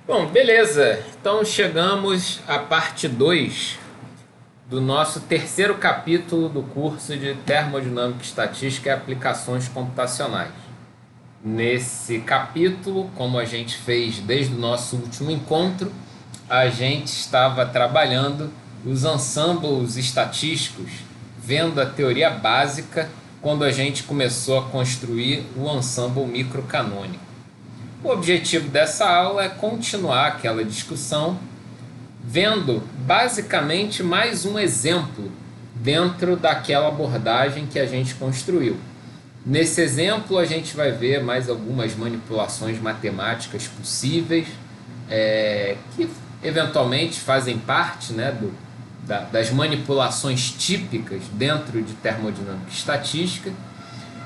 Bom, beleza. Então chegamos à parte 2 do nosso terceiro capítulo do curso de Termodinâmica e Estatística e Aplicações Computacionais. Nesse capítulo, como a gente fez desde o nosso último encontro, a gente estava trabalhando os ensembles estatísticos, vendo a teoria básica quando a gente começou a construir o ensemble microcanônico. O objetivo dessa aula é continuar aquela discussão, vendo basicamente mais um exemplo dentro daquela abordagem que a gente construiu. Nesse exemplo, a gente vai ver mais algumas manipulações matemáticas possíveis, que eventualmente fazem parte, né, das manipulações típicas dentro de termodinâmica e estatística.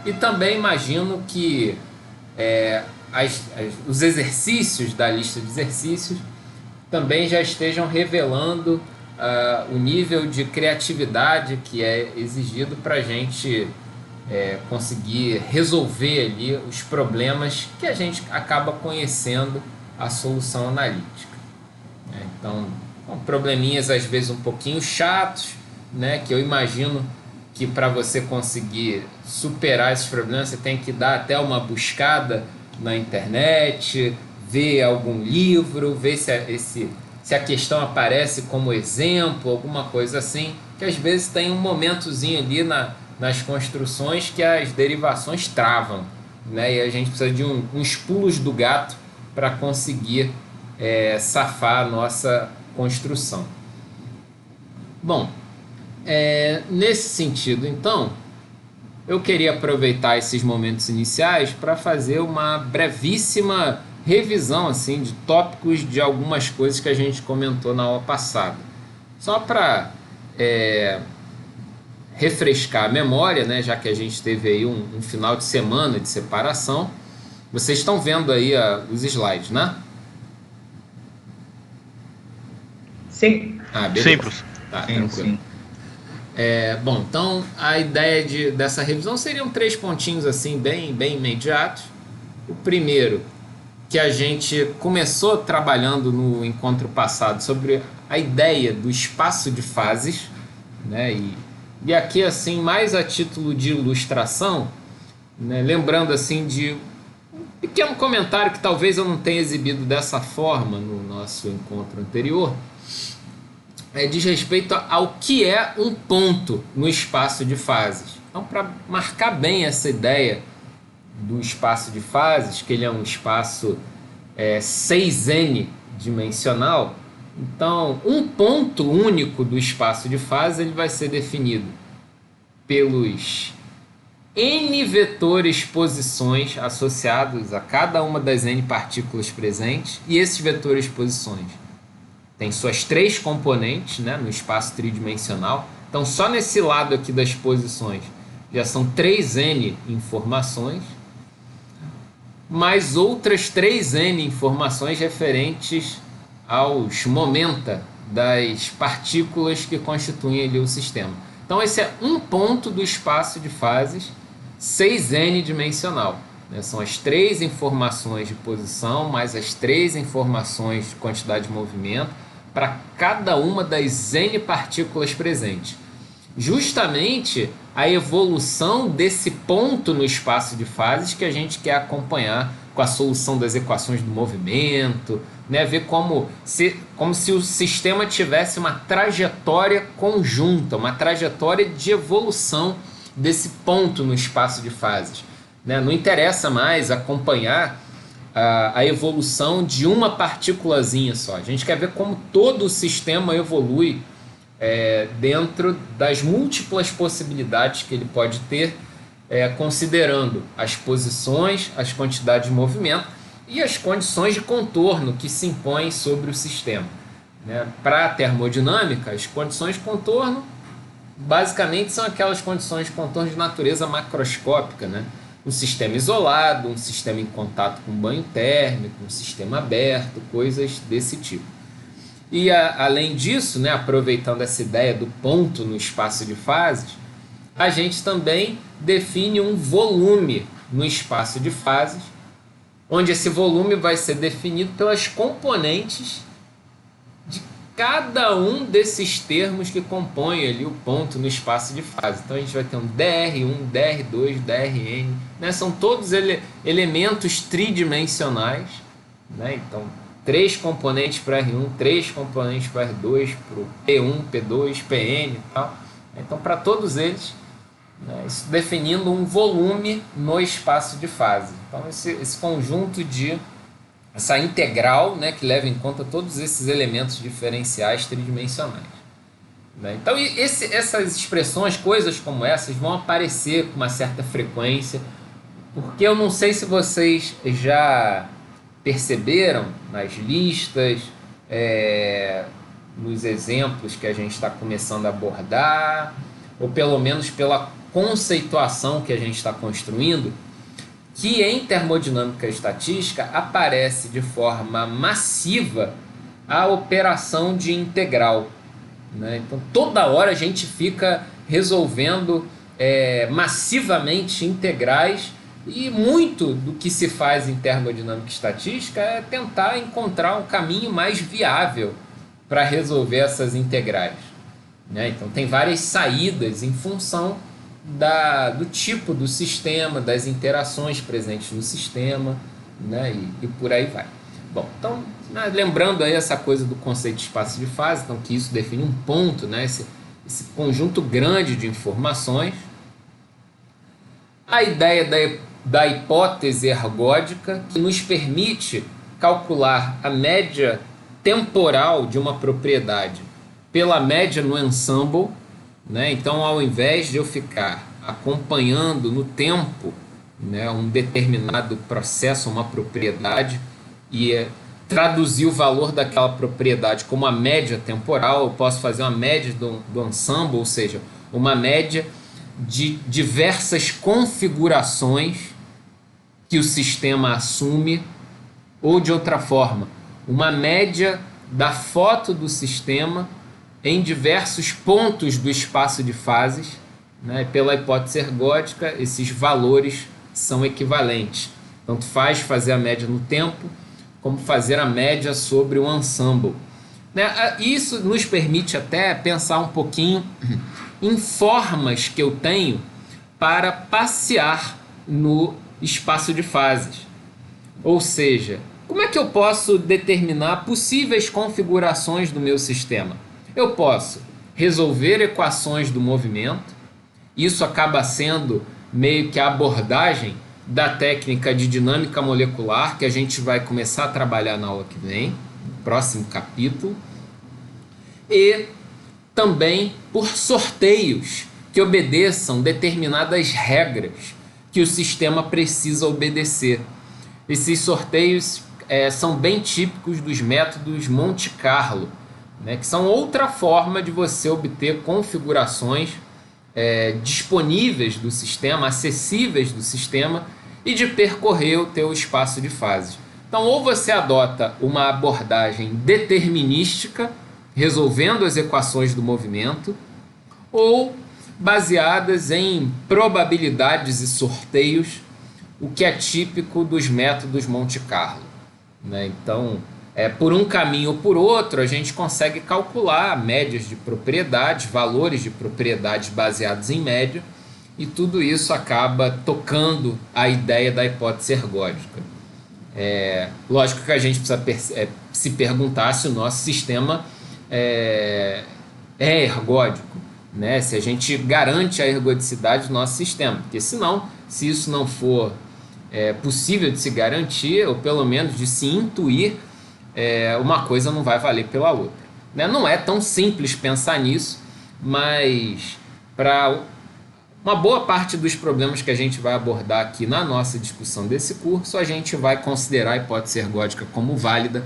E também imagino que os exercícios da lista de exercícios também já estejam revelando o nível de criatividade que é exigido para a gente conseguir resolver ali os problemas que a gente acaba conhecendo a solução analítica. Então, são probleminhas às vezes um pouquinho chatos, né, que eu imagino que para você conseguir superar esses problemas você tem que dar até uma buscada na internet, ver algum livro, ver se a questão aparece como exemplo, alguma coisa assim, que às vezes tem um momentozinho ali nas construções que as derivações travam, né? E a gente precisa de uns pulos do gato para conseguir safar a nossa construção. Bom, nesse sentido, então, eu queria aproveitar esses momentos iniciais para fazer uma brevíssima revisão assim, de tópicos de algumas coisas que a gente comentou na aula passada. Só para refrescar a memória, né, já que a gente teve aí um final de semana de separação. Vocês estão vendo aí os slides, né? Sim. Beleza. Sim, professor. Tá, tranquilo. Sim. Bom, então a ideia dessa revisão seriam 3 pontinhos assim bem imediatos. O primeiro, que a gente começou trabalhando no encontro passado sobre a ideia do espaço de fases, né? E aqui assim, mais a título de ilustração, né? Lembrando assim de um pequeno comentário que talvez eu não tenha exibido dessa forma no nosso encontro anterior, diz respeito ao que é um ponto no espaço de fases. Então, para marcar bem essa ideia do espaço de fases, que ele é um espaço 6n dimensional, então um ponto único do espaço de fases ele vai ser definido pelos n vetores posições associados a cada uma das n partículas presentes, e esses vetores posições tem suas 3 componentes, né, no espaço tridimensional. Então, só nesse lado aqui das posições já são 3n informações, mais outras 3n informações referentes aos momenta das partículas que constituem ali o sistema. Então, esse é um ponto do espaço de fases 6n dimensional. São as 3 informações de posição, mais as 3 informações de quantidade de movimento, para cada uma das n partículas presentes. Justamente a evolução desse ponto no espaço de fases que a gente quer acompanhar com a solução das equações do movimento, né? Ver como se o sistema tivesse uma trajetória conjunta, uma trajetória de evolução desse ponto no espaço de fases. Não interessa mais acompanhar a evolução de uma partículazinha só. A gente quer ver como todo o sistema evolui dentro das múltiplas possibilidades que ele pode ter, considerando as posições, as quantidades de movimento e as condições de contorno que se impõem sobre o sistema. Para a termodinâmica, as condições de contorno basicamente são aquelas condições de contorno de natureza macroscópica, né? Um sistema isolado, um sistema em contato com banho térmico, um sistema aberto, coisas desse tipo. E além disso, né, aproveitando essa ideia do ponto no espaço de fases, a gente também define um volume no espaço de fases, onde esse volume vai ser definido pelas componentes de cada um desses termos que compõem ali o ponto no espaço de fase. Então a gente vai ter um dr1, dr2, drn, né? São todos elementos tridimensionais, né? Então 3 componentes para R1, 3 componentes para R2, para o P1, P2, Pn e tal. Então para todos eles, né, isso definindo um volume no espaço de fase. Então esse conjunto de essa integral, né, que leva em conta todos esses elementos diferenciais tridimensionais, né? Então essas expressões, coisas como essas, vão aparecer com uma certa frequência, porque eu não sei se vocês já perceberam nas listas, nos exemplos que a gente está começando a abordar, ou pelo menos pela conceituação que a gente está construindo, que em termodinâmica estatística aparece de forma massiva a operação de integral, né? Então toda hora a gente fica resolvendo massivamente integrais, e muito do que se faz em termodinâmica estatística é tentar encontrar um caminho mais viável para resolver essas integrais, né? Então tem várias saídas em função do tipo do sistema, das interações presentes no sistema, né? E por aí vai. Bom, então, né, lembrando aí essa coisa do conceito de espaço de fase, então que isso define um ponto, né? Esse conjunto grande de informações. A ideia da hipótese ergódica, que nos permite calcular a média temporal de uma propriedade pela média no ensemble, né? Então, ao invés de eu ficar acompanhando no tempo, né, um determinado processo, uma propriedade, e traduzir o valor daquela propriedade como a média temporal, eu posso fazer uma média do ensemble, ou seja, uma média de diversas configurações que o sistema assume, ou de outra forma, uma média da foto do sistema em diversos pontos do espaço de fases, né? Pela hipótese ergódica, esses valores são equivalentes. Tanto faz fazer a média no tempo, como fazer a média sobre o ensemble, né? Isso nos permite até pensar um pouquinho em formas que eu tenho para passear no espaço de fases. Ou seja, como é que eu posso determinar possíveis configurações do meu sistema? Eu posso resolver equações do movimento. Isso acaba sendo meio que a abordagem da técnica de dinâmica molecular, que a gente vai começar a trabalhar na aula que vem, no próximo capítulo. E também por sorteios que obedeçam determinadas regras que o sistema precisa obedecer. Esses sorteios são bem típicos dos métodos Monte Carlo, né, que são outra forma de você obter configurações disponíveis do sistema, acessíveis do sistema, e de percorrer o teu espaço de fases. Então, ou você adota uma abordagem determinística, resolvendo as equações do movimento, ou baseadas em probabilidades e sorteios, o que é típico dos métodos Monte Carlo, né? Então, por um caminho ou por outro, a gente consegue calcular médias de propriedades, valores de propriedades baseados em média, e tudo isso acaba tocando a ideia da hipótese ergódica. Lógico que a gente precisa se perguntar se o nosso sistema é ergódico, né? Se a gente garante a ergodicidade do nosso sistema, porque senão, se isso não for possível de se garantir, ou pelo menos de se intuir, uma coisa não vai valer pela outra, né? Não é tão simples pensar nisso, mas para uma boa parte dos problemas que a gente vai abordar aqui na nossa discussão desse curso, a gente vai considerar a hipótese ergódica como válida,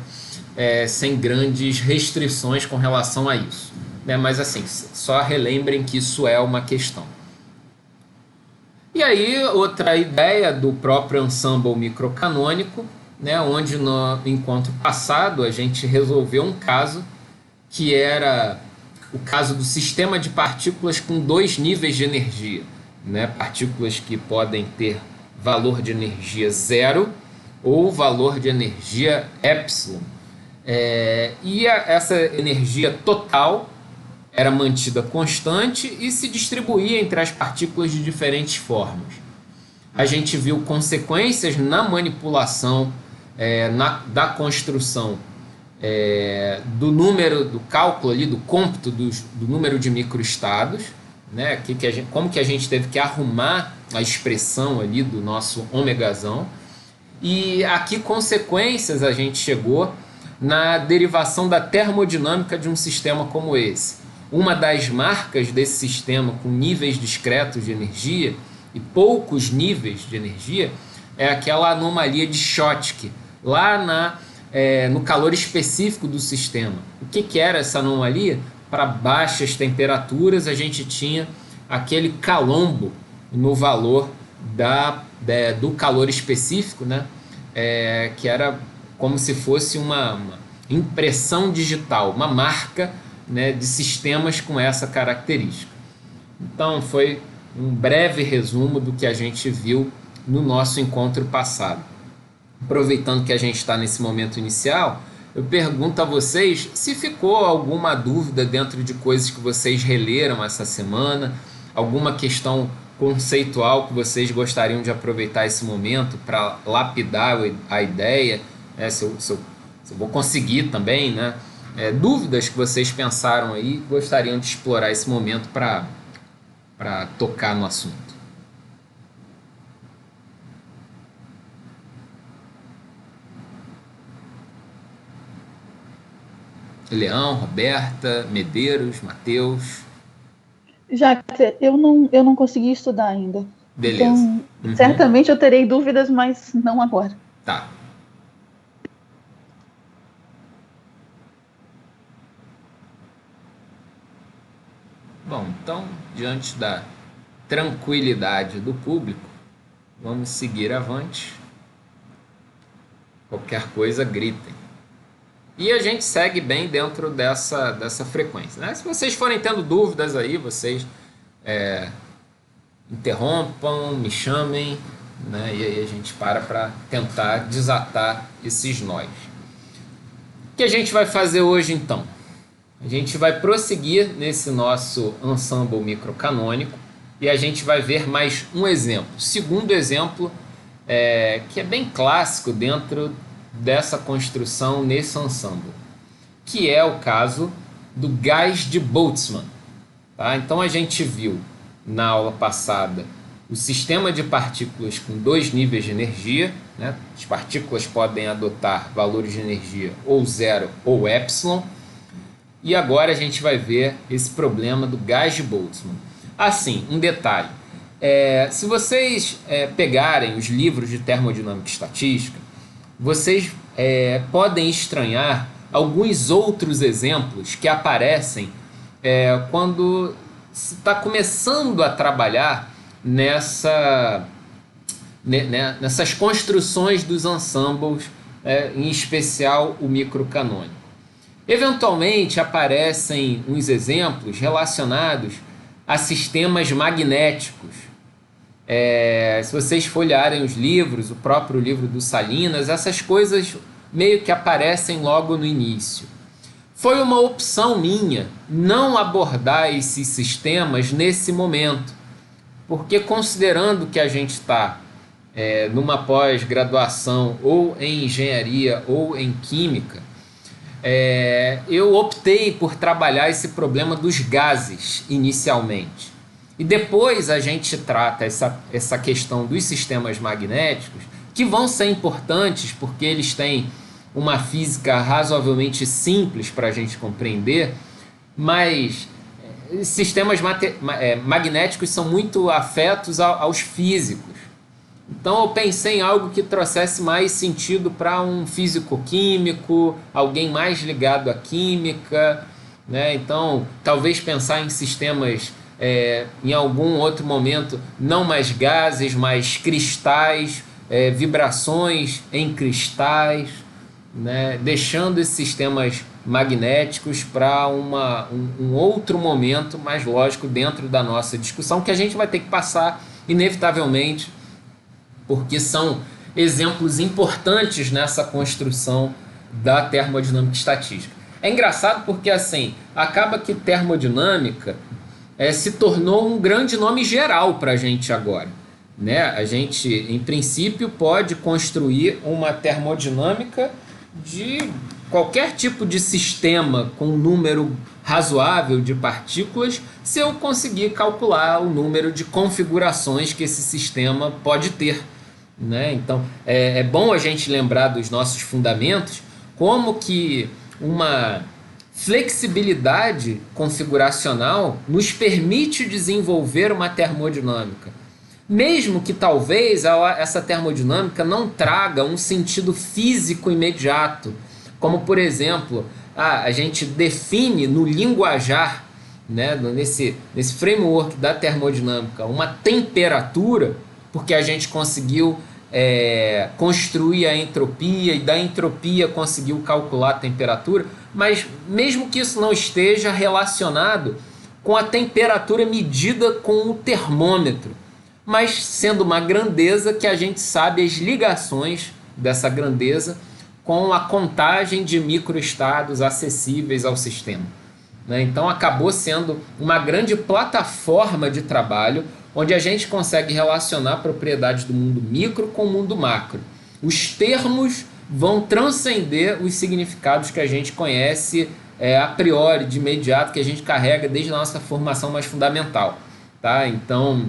sem grandes restrições com relação a isso, né? Mas assim, só relembrem que isso é uma questão. E aí, outra ideia do próprio ensemble microcanônico, né, onde no encontro passado a gente resolveu um caso que era o caso do sistema de partículas com 2 níveis de energia, né? Partículas que podem ter valor de energia 0 ou valor de energia epsilon. Essa energia total era mantida constante e se distribuía entre as partículas de diferentes formas. A gente viu consequências na manipulação da construção do cálculo ali, do cômputo do número de microestados, né? Como que a gente teve que arrumar a expressão ali do nosso ômegazão. E a que consequências a gente chegou na derivação da termodinâmica de um sistema como esse. Uma das marcas desse sistema com níveis discretos de energia e poucos níveis de energia é aquela anomalia de Schottky, lá no calor específico do sistema. O que era essa anomalia? Para baixas temperaturas a gente tinha aquele calombo no valor do calor específico, né? Que era como se fosse uma impressão digital, uma marca, né, de sistemas com essa característica. Então foi um breve resumo do que a gente viu no nosso encontro passado. Aproveitando que a gente está nesse momento inicial, eu pergunto a vocês se ficou alguma dúvida dentro de coisas que vocês releram essa semana, alguma questão conceitual que vocês gostariam de aproveitar esse momento para lapidar a ideia, se eu vou conseguir também, né? Dúvidas que vocês pensaram aí, gostariam de explorar esse momento para tocar no assunto. Leão, Roberta, Medeiros, Matheus. Já eu não consegui estudar ainda. Beleza. Então, certamente eu terei dúvidas, mas não agora. Tá. Bom, então, diante da tranquilidade do público, vamos seguir avante. Qualquer coisa, gritem. E a gente segue bem dentro dessa frequência, né? Se vocês forem tendo dúvidas aí, vocês interrompam, me chamem, né? E aí a gente para tentar desatar esses nós. O que a gente vai fazer hoje, então? A gente vai prosseguir nesse nosso ensemble microcanônico e a gente vai ver mais um exemplo. Segundo exemplo, que é bem clássico dentro dessa construção nesse ensemble, que é o caso do gás de Boltzmann. Tá? Então a gente viu na aula passada o sistema de partículas com dois níveis de energia, né? As partículas podem adotar valores de energia ou zero ou epsilon. E agora a gente vai ver esse problema do gás de Boltzmann. Assim, um detalhe. Se vocês pegarem os livros de termodinâmica e estatística, vocês podem estranhar alguns outros exemplos que aparecem quando se está começando a trabalhar nessas construções dos ensembles, em especial o microcanônico. Eventualmente aparecem uns exemplos relacionados a sistemas magnéticos. Se vocês folhearem os livros, o próprio livro do Salinas, essas coisas meio que aparecem logo no início. Foi uma opção minha não abordar esses sistemas nesse momento, porque considerando que a gente está numa pós-graduação ou em engenharia ou em química, eu optei por trabalhar esse problema dos gases inicialmente. E depois a gente trata essa questão dos sistemas magnéticos, que vão ser importantes porque eles têm uma física razoavelmente simples para a gente compreender, mas sistemas magnéticos são muito afetos aos físicos. Então eu pensei em algo que trouxesse mais sentido para um físico-químico, alguém mais ligado à química, né? Então talvez pensar em sistemas em algum outro momento, não mais gases, mas cristais, vibrações em cristais, né? Deixando esses sistemas magnéticos para um outro momento, mais lógico, dentro da nossa discussão, que a gente vai ter que passar inevitavelmente, porque são exemplos importantes nessa construção da termodinâmica estatística. É engraçado porque assim, acaba que termodinâmica se tornou um grande nome geral para a gente agora, né? A gente, em princípio, pode construir uma termodinâmica de qualquer tipo de sistema com um número razoável de partículas, se eu conseguir calcular o número de configurações que esse sistema pode ter, né? Então, é bom a gente lembrar dos nossos fundamentos, como que uma flexibilidade configuracional nos permite desenvolver uma termodinâmica. Mesmo que talvez essa termodinâmica não traga um sentido físico imediato, como por exemplo, a gente define no linguajar, né, nesse framework da termodinâmica, uma temperatura, porque a gente conseguiu construir a entropia e da entropia conseguiu calcular a temperatura, mas mesmo que isso não esteja relacionado com a temperatura medida com o termômetro, mas sendo uma grandeza que a gente sabe as ligações dessa grandeza com a contagem de microestados acessíveis ao sistema, né? Então acabou sendo uma grande plataforma de trabalho onde a gente consegue relacionar propriedades do mundo micro com o mundo macro. Os termos vão transcender os significados que a gente conhece a priori, de imediato, que a gente carrega desde a nossa formação mais fundamental, tá? Então,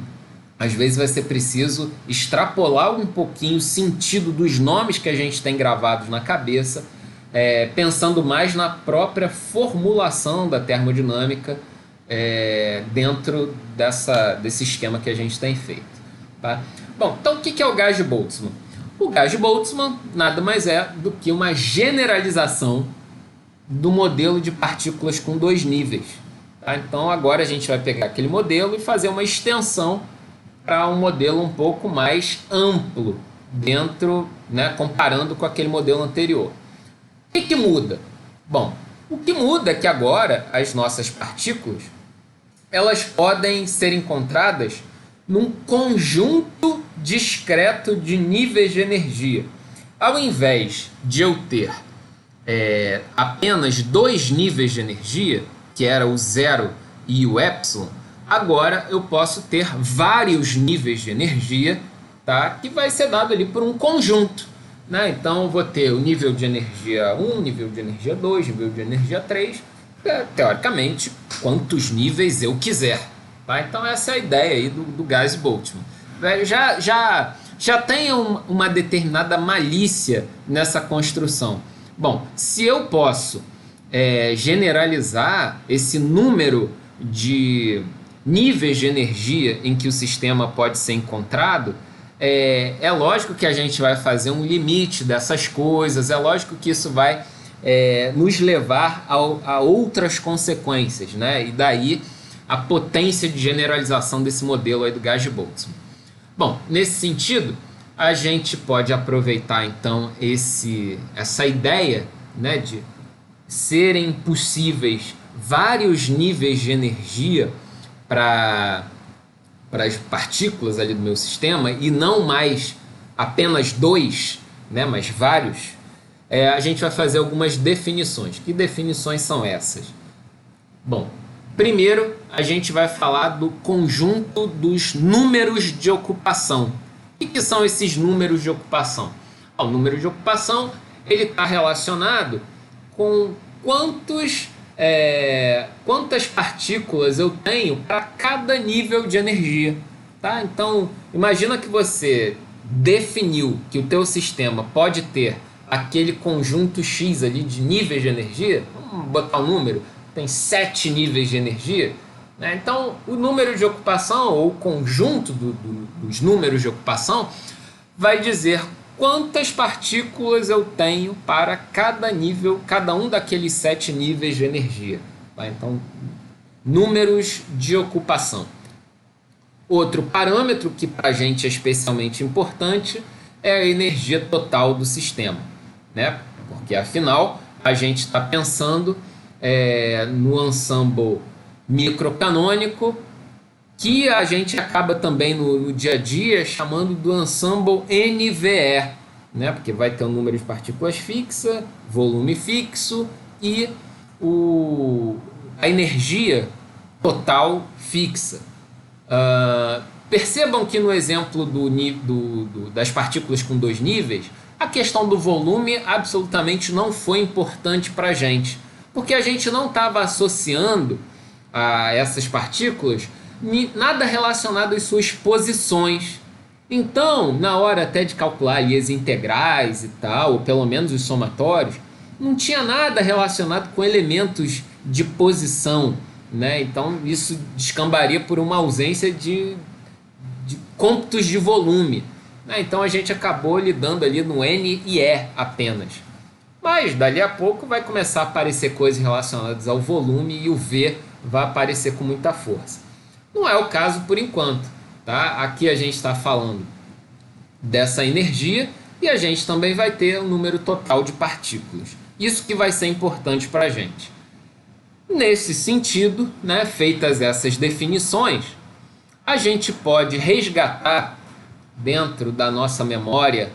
às vezes vai ser preciso extrapolar um pouquinho o sentido dos nomes que a gente tem gravados na cabeça, pensando mais na própria formulação da termodinâmica dentro desse esquema que a gente tem feito, tá? Bom, então o que é o gás de Boltzmann? O gás de Boltzmann nada mais é do que uma generalização do modelo de partículas com dois níveis, tá? Então agora a gente vai pegar aquele modelo e fazer uma extensão para um modelo um pouco mais amplo dentro, né, comparando com aquele modelo anterior. O que muda? Bom, o que muda é que agora as nossas partículas elas podem ser encontradas num conjunto discreto de níveis de energia. Ao invés de eu ter apenas dois níveis de energia, que era o zero e o epsilon, agora eu posso ter vários níveis de energia, tá? Que vai ser dado ali por um conjunto, né? Então eu vou ter o nível de energia 1, nível de energia 2, nível de energia 3, teoricamente, quantos níveis eu quiser, tá? Então essa é a ideia aí do gás de Boltzmann. Já tem uma determinada malícia nessa construção. Bom, se eu posso generalizar esse número de níveis de energia em que o sistema pode ser encontrado, é lógico que a gente vai fazer um limite dessas coisas, é lógico que isso vai nos levar a outras consequências, né? E daí a potência de generalização desse modelo aí do gás de Boltzmann. Bom, nesse sentido, a gente pode aproveitar então essa ideia, né, de serem possíveis vários níveis de energia para as partículas ali do meu sistema e não mais apenas dois, né, mas vários. A gente vai fazer algumas definições. Que definições são essas? Bom, primeiro a gente vai falar do conjunto dos números de ocupação. O que são esses números de ocupação? O número de ocupação ele está relacionado com quantas partículas eu tenho para cada nível de energia, tá? Então, imagina que você definiu que o teu sistema pode ter aquele conjunto X ali de níveis de energia, vamos botar um número, tem 7 níveis de energia, né? Então, o número de ocupação, ou o conjunto dos números de ocupação, vai dizer quantas partículas eu tenho para cada nível, cada um daqueles 7 níveis de energia, tá? Então, números de ocupação. Outro parâmetro que para a gente é especialmente importante é a energia total do sistema, né? Porque afinal a gente está pensando no ensemble microcanônico, que a gente acaba também no dia a dia chamando do ensemble NVE, né? Porque vai ter um número de partículas fixa, volume fixo e a energia total fixa. Percebam que no exemplo das partículas com dois níveis, a questão do volume absolutamente não foi importante para a gente, porque a gente não estava associando a essas partículas nada relacionado às suas posições. Então, na hora até de calcular ali as integrais e tal, ou pelo menos os somatórios, não tinha nada relacionado com elementos de posição, né? Então, isso descambaria por uma ausência de cômputos de volume, né? Então, a gente acabou lidando ali no N e E apenas. Mas, dali a pouco, vai começar a aparecer coisas relacionadas ao volume e o V vai aparecer com muita força. Não é o caso por enquanto, tá? Aqui a gente está falando dessa energia e a gente também vai ter o número total de partículas. Isso que vai ser importante para a gente. Nesse sentido, né, feitas essas definições, a gente pode resgatar dentro da nossa memória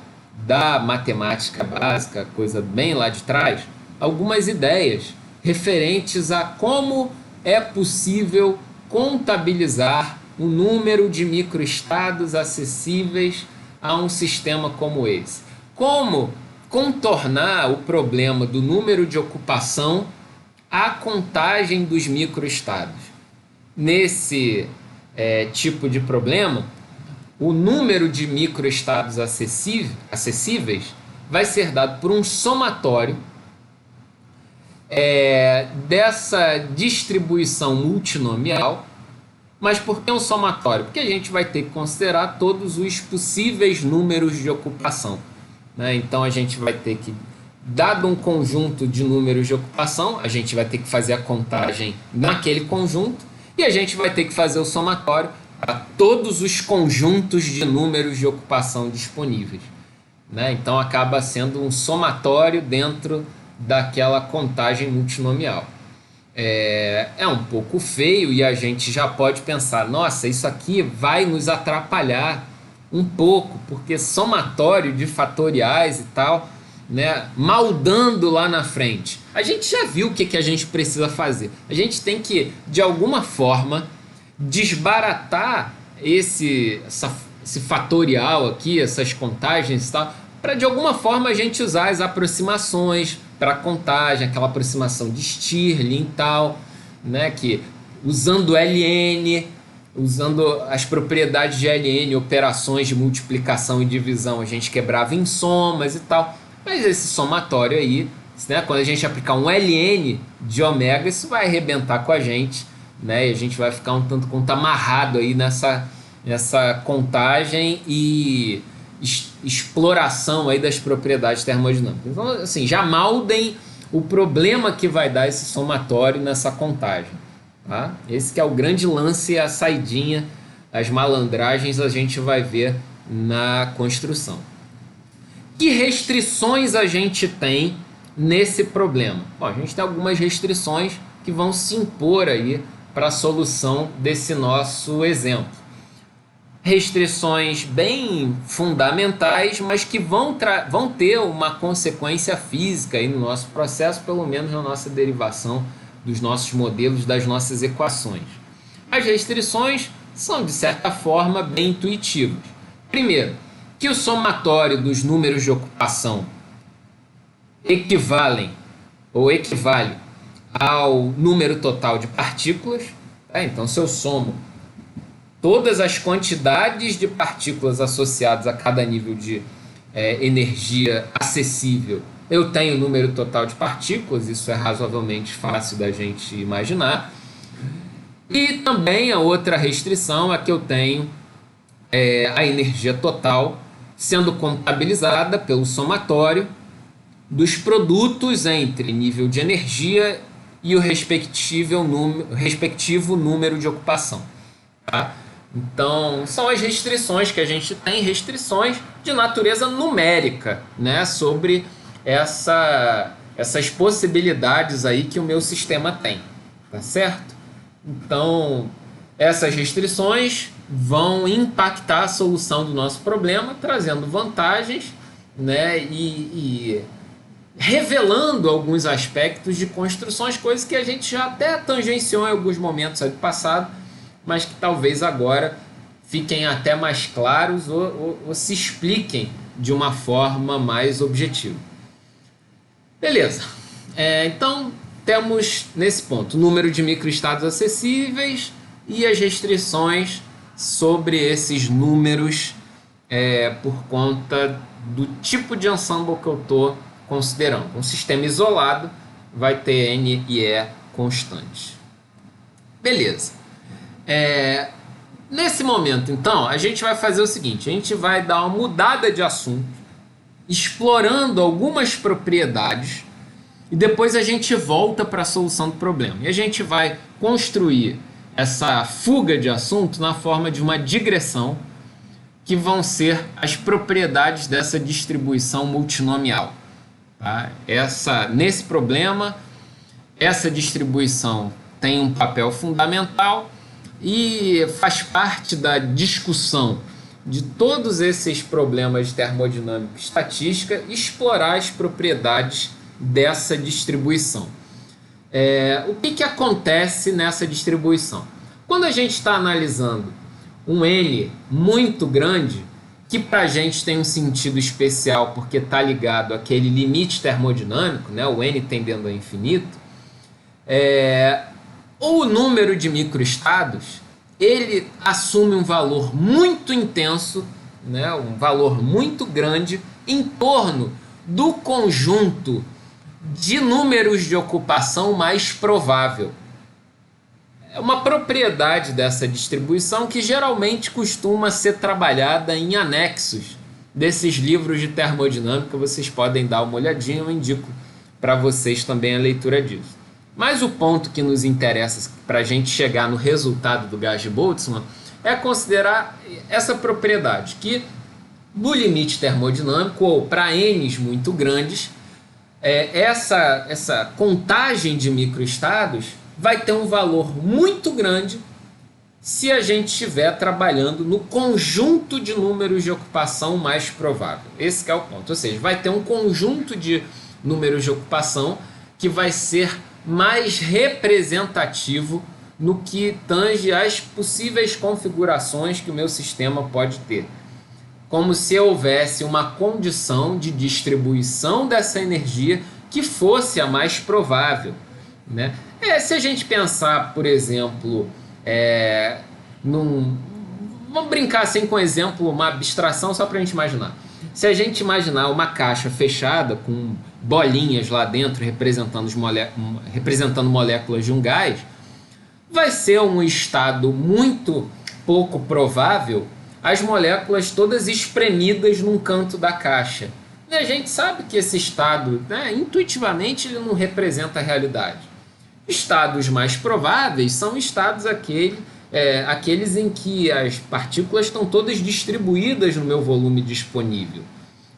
da matemática básica, coisa bem lá de trás, algumas ideias referentes a como é possível contabilizar o número de microestados acessíveis a um sistema como esse. Como contornar o problema do número de ocupação à contagem dos microestados. Nesse tipo de problema, o número de microestados acessíveis vai ser dado por um somatório dessa distribuição multinomial. Mas por que um somatório? Porque a gente vai ter que considerar todos os possíveis números de ocupação, né? Então a gente vai ter que, dado um conjunto de números de ocupação, a gente vai ter que fazer a contagem naquele conjunto e a gente vai ter que fazer o somatório para todos os conjuntos de números de ocupação disponíveis, né? Então acaba sendo um somatório dentro daquela contagem multinomial. É um pouco feio e a gente já pode pensar, nossa, isso aqui vai nos atrapalhar um pouco, porque somatório de fatoriais e tal, né, maldando lá na frente. A gente já viu o que a gente precisa fazer. A gente tem que, de alguma forma, desbaratar esse fatorial aqui, essas contagens e tal, para de alguma forma a gente usar as aproximações para contagem, aquela aproximação de Stirling e tal, né, que usando ln, usando as propriedades de ln, operações de multiplicação e divisão, a gente quebrava em somas e tal. Mas esse somatório aí, né, quando a gente aplicar um ln de ômega, isso vai arrebentar com a gente, né, e a gente vai ficar um tanto quanto amarrado aí nessa contagem e exploração aí das propriedades termodinâmicas. Então, assim, já maldem o problema que vai dar esse somatório nessa contagem, tá? Esse que é o grande lance, a saidinha, as malandragens a gente vai ver na construção. Que restrições a gente tem nesse problema? Bom, a gente tem algumas restrições que vão se impor aí para a solução desse nosso exemplo. Restrições bem fundamentais, mas que vão ter uma consequência física aí no nosso processo, pelo menos na nossa derivação dos nossos modelos, das nossas equações. As restrições são, de certa forma, bem intuitivas. Primeiro, que o somatório dos números de ocupação equivale ao número total de partículas, tá? Então, se eu somo todas as quantidades de partículas associadas a cada nível de energia acessível, eu tenho o número total de partículas, isso é razoavelmente fácil da gente imaginar. E também a outra restrição é que eu tenho a energia total sendo contabilizada pelo somatório dos produtos entre nível de energia e o respectivo número de ocupação, tá? Então, são as restrições que a gente tem, restrições de natureza numérica, né, sobre essas possibilidades aí que o meu sistema tem, tá certo? Então, essas restrições vão impactar a solução do nosso problema, trazendo vantagens né, e revelando alguns aspectos de construções, coisas que a gente já até tangenciou em alguns momentos do passado, mas que talvez agora fiquem até mais claros ou se expliquem de uma forma mais objetiva. Beleza. Então, temos nesse ponto o número de microestados acessíveis e as restrições sobre esses números por conta do tipo de ensemble que eu estou considerando. Um sistema isolado vai ter N e E constantes. Beleza. Nesse momento, então, a gente vai fazer o seguinte: a gente vai dar uma mudada de assunto, explorando algumas propriedades, e depois a gente volta para a solução do problema. E a gente vai construir essa fuga de assunto na forma de uma digressão, que vão ser as propriedades dessa distribuição multinomial. Tá? Nesse problema, essa distribuição tem um papel fundamental e faz parte da discussão de todos esses problemas de termodinâmica e estatística, explorar as propriedades dessa distribuição. O que acontece nessa distribuição? Quando a gente está analisando um N muito grande, que para a gente tem um sentido especial porque está ligado àquele limite termodinâmico, né, o N tendendo ao infinito, o número de microestados, ele assume um valor muito intenso, né, um valor muito grande em torno do conjunto de números de ocupação mais provável. É uma propriedade dessa distribuição que geralmente costuma ser trabalhada em anexos desses livros de termodinâmica. Vocês podem dar uma olhadinha, eu indico para vocês também a leitura disso. Mas o ponto que nos interessa para a gente chegar no resultado do gás de Boltzmann é considerar essa propriedade, que no limite termodinâmico, ou para N's muito grandes, essa contagem de microestados vai ter um valor muito grande se a gente estiver trabalhando no conjunto de números de ocupação mais provável. Esse que é o ponto. Ou seja, vai ter um conjunto de números de ocupação que vai ser mais representativo no que tange às possíveis configurações que o meu sistema pode ter. Como se houvesse uma condição de distribuição dessa energia que fosse a mais provável, né? Se a gente pensar, por exemplo, vamos brincar assim com um exemplo, uma abstração só para a gente imaginar. Se a gente imaginar uma caixa fechada com bolinhas lá dentro representando moléculas de um gás, vai ser um estado muito pouco provável as moléculas todas espremidas num canto da caixa. E a gente sabe que esse estado, né, intuitivamente, ele não representa a realidade. Estados mais prováveis são estados aqueles em que as partículas estão todas distribuídas no meu volume disponível,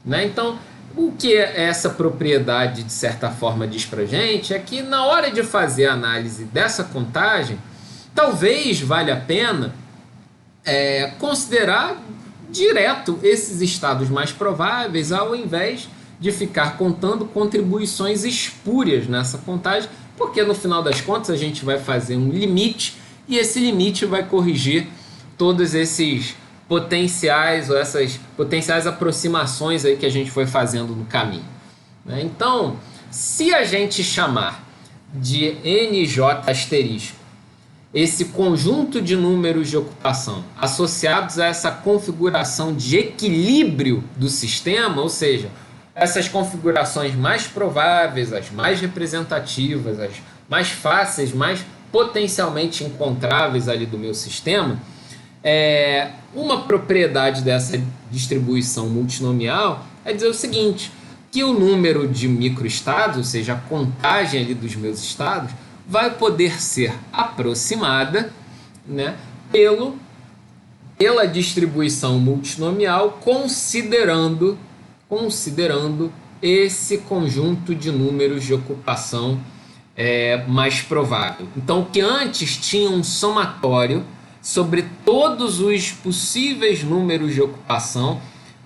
né? Então, o que essa propriedade, de certa forma, diz para a gente é que na hora de fazer a análise dessa contagem, talvez valha a pena considerar direto esses estados mais prováveis, ao invés de ficar contando contribuições espúrias nessa contagem, porque no final das contas a gente vai fazer um limite e esse limite vai corrigir todos esses potenciais ou essas potenciais aproximações aí que a gente foi fazendo no caminho, né? Então, se a gente chamar de NJ asterisco esse conjunto de números de ocupação associados a essa configuração de equilíbrio do sistema, ou seja, essas configurações mais prováveis, as mais representativas, as mais fáceis, mais potencialmente encontráveis ali do meu sistema, uma propriedade dessa distribuição multinomial é dizer o seguinte, que o número de microestados, ou seja, a contagem ali dos meus estados, vai poder ser aproximada, né, pela distribuição multinomial, considerando esse conjunto de números de ocupação mais provável. Então, o que antes tinha um somatório sobre todos os possíveis números de ocupação,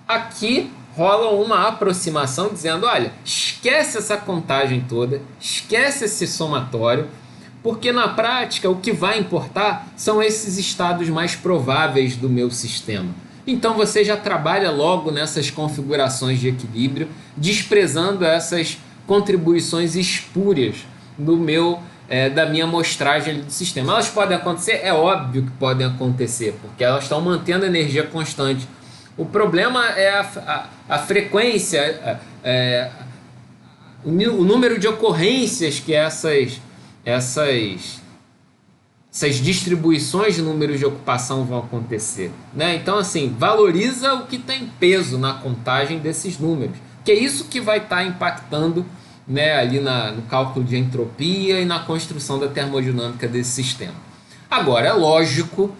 aqui rola uma aproximação dizendo, olha, esquece essa contagem toda, esquece esse somatório, porque na prática o que vai importar são esses estados mais prováveis do meu sistema. Então você já trabalha logo nessas configurações de equilíbrio, desprezando essas contribuições espúrias da minha amostragem do sistema. Elas podem acontecer? É óbvio que podem acontecer, porque elas estão mantendo a energia constante. O problema é a frequência, o número de ocorrências que essas distribuições de números de ocupação vão acontecer, né? Então, assim, valoriza o que tem peso na contagem desses números, que é isso que vai estar impactando, né, ali no cálculo de entropia e na construção da termodinâmica desse sistema. Agora, é lógico,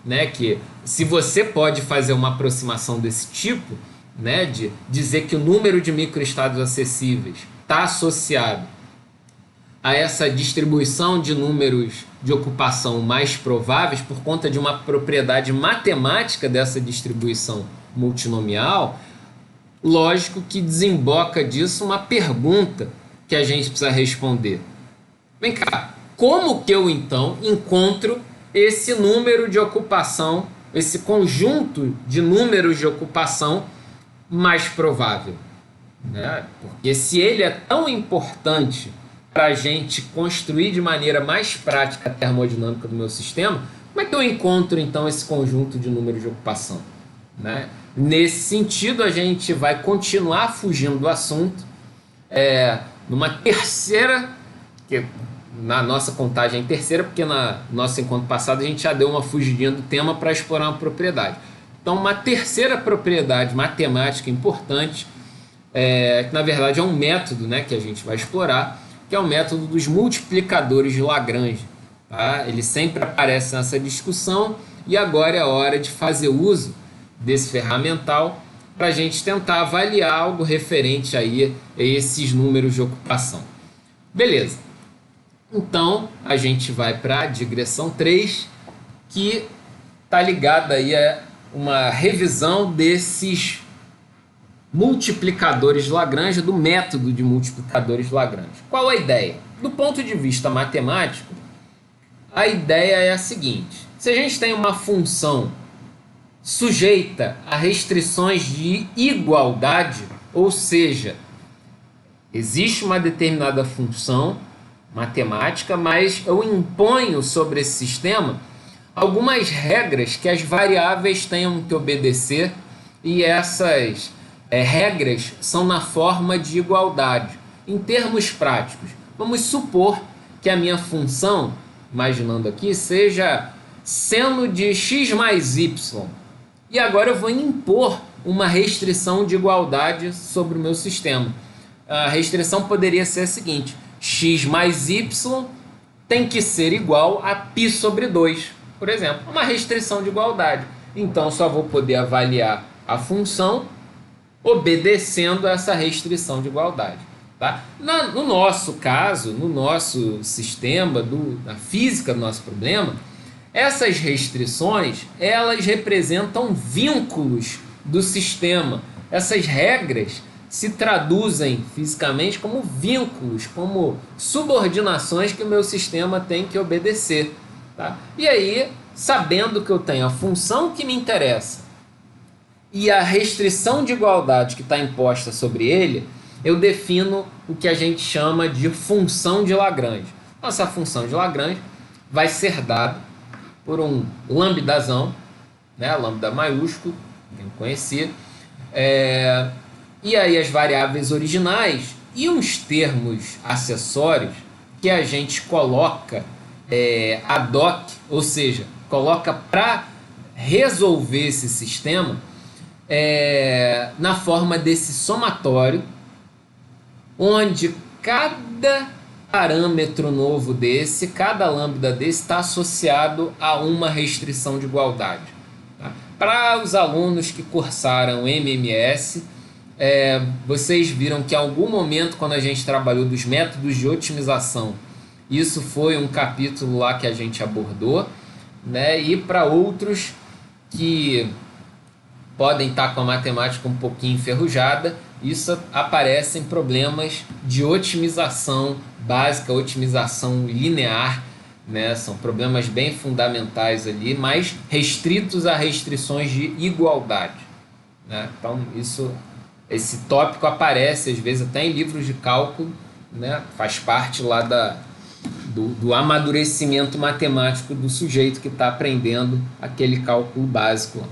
né, que se você pode fazer uma aproximação desse tipo, né, de dizer que o número de microestados acessíveis está associado a essa distribuição de números de ocupação mais prováveis por conta de uma propriedade matemática dessa distribuição multinomial, lógico que desemboca disso uma pergunta que a gente precisa responder. Vem cá, como que eu então encontro esse número de ocupação, esse conjunto de números de ocupação mais provável, né? Porque se ele é tão importante para a gente construir de maneira mais prática a termodinâmica do meu sistema, como é que eu encontro então esse conjunto de números de ocupação, né? Nesse sentido, a gente vai continuar fugindo do assunto, numa terceira, que na nossa contagem é em terceira, porque no nosso encontro passado a gente já deu uma fugidinha do tema para explorar uma propriedade. Então, uma terceira propriedade matemática importante, que na verdade é um método, né, que a gente vai explorar, que é o método dos multiplicadores de Lagrange. Tá? Ele sempre aparece nessa discussão e agora é a hora de fazer uso desse ferramental para a gente tentar avaliar algo referente aí a esses números de ocupação. Beleza. Então, a gente vai para a digressão 3, que está ligada aí a uma revisão desses multiplicadores de Lagrange, do método de multiplicadores de Lagrange. Qual a ideia? Do ponto de vista matemático, a ideia é a seguinte: se a gente tem uma função sujeita a restrições de igualdade, ou seja, existe uma determinada função matemática, mas eu imponho sobre esse sistema algumas regras que as variáveis tenham que obedecer, e essas regras são na forma de igualdade. Em termos práticos, vamos supor que a minha função, imaginando aqui, seja seno de x mais y. E agora eu vou impor uma restrição de igualdade sobre o meu sistema. A restrição poderia ser a seguinte: x mais y tem que ser igual a π sobre 2, por exemplo. Uma restrição de igualdade. Então, só vou poder avaliar a função obedecendo a essa restrição de igualdade. Tá? No nosso caso, no nosso sistema, da física do nosso problema, essas restrições, elas representam vínculos do sistema. Essas regras se traduzem fisicamente como vínculos, como subordinações que o meu sistema tem que obedecer. Tá? E aí, sabendo que eu tenho a função que me interessa e a restrição de igualdade que está imposta sobre ele, eu defino o que a gente chama de função de Lagrange. Essa função de Lagrange vai ser dada por um lambdazão, né, lambda maiúsculo, bem conhecido, e aí as variáveis originais e uns termos acessórios que a gente coloca ad hoc, ou seja, coloca para resolver esse sistema na forma desse somatório, onde cada parâmetro novo desse, cada lambda desse está associado a uma restrição de igualdade. Tá? Para os alunos que cursaram MMS, vocês viram que em algum momento, quando a gente trabalhou dos métodos de otimização, isso foi um capítulo lá que a gente abordou, né? E para outros que podem estar com a matemática um pouquinho enferrujada. Isso aparece em problemas de otimização básica, otimização linear, né? São problemas bem fundamentais ali, mas restritos a restrições de igualdade, né? Então, esse tópico aparece às vezes até em livros de cálculo, né? Faz parte lá do amadurecimento matemático do sujeito que está aprendendo aquele cálculo básico.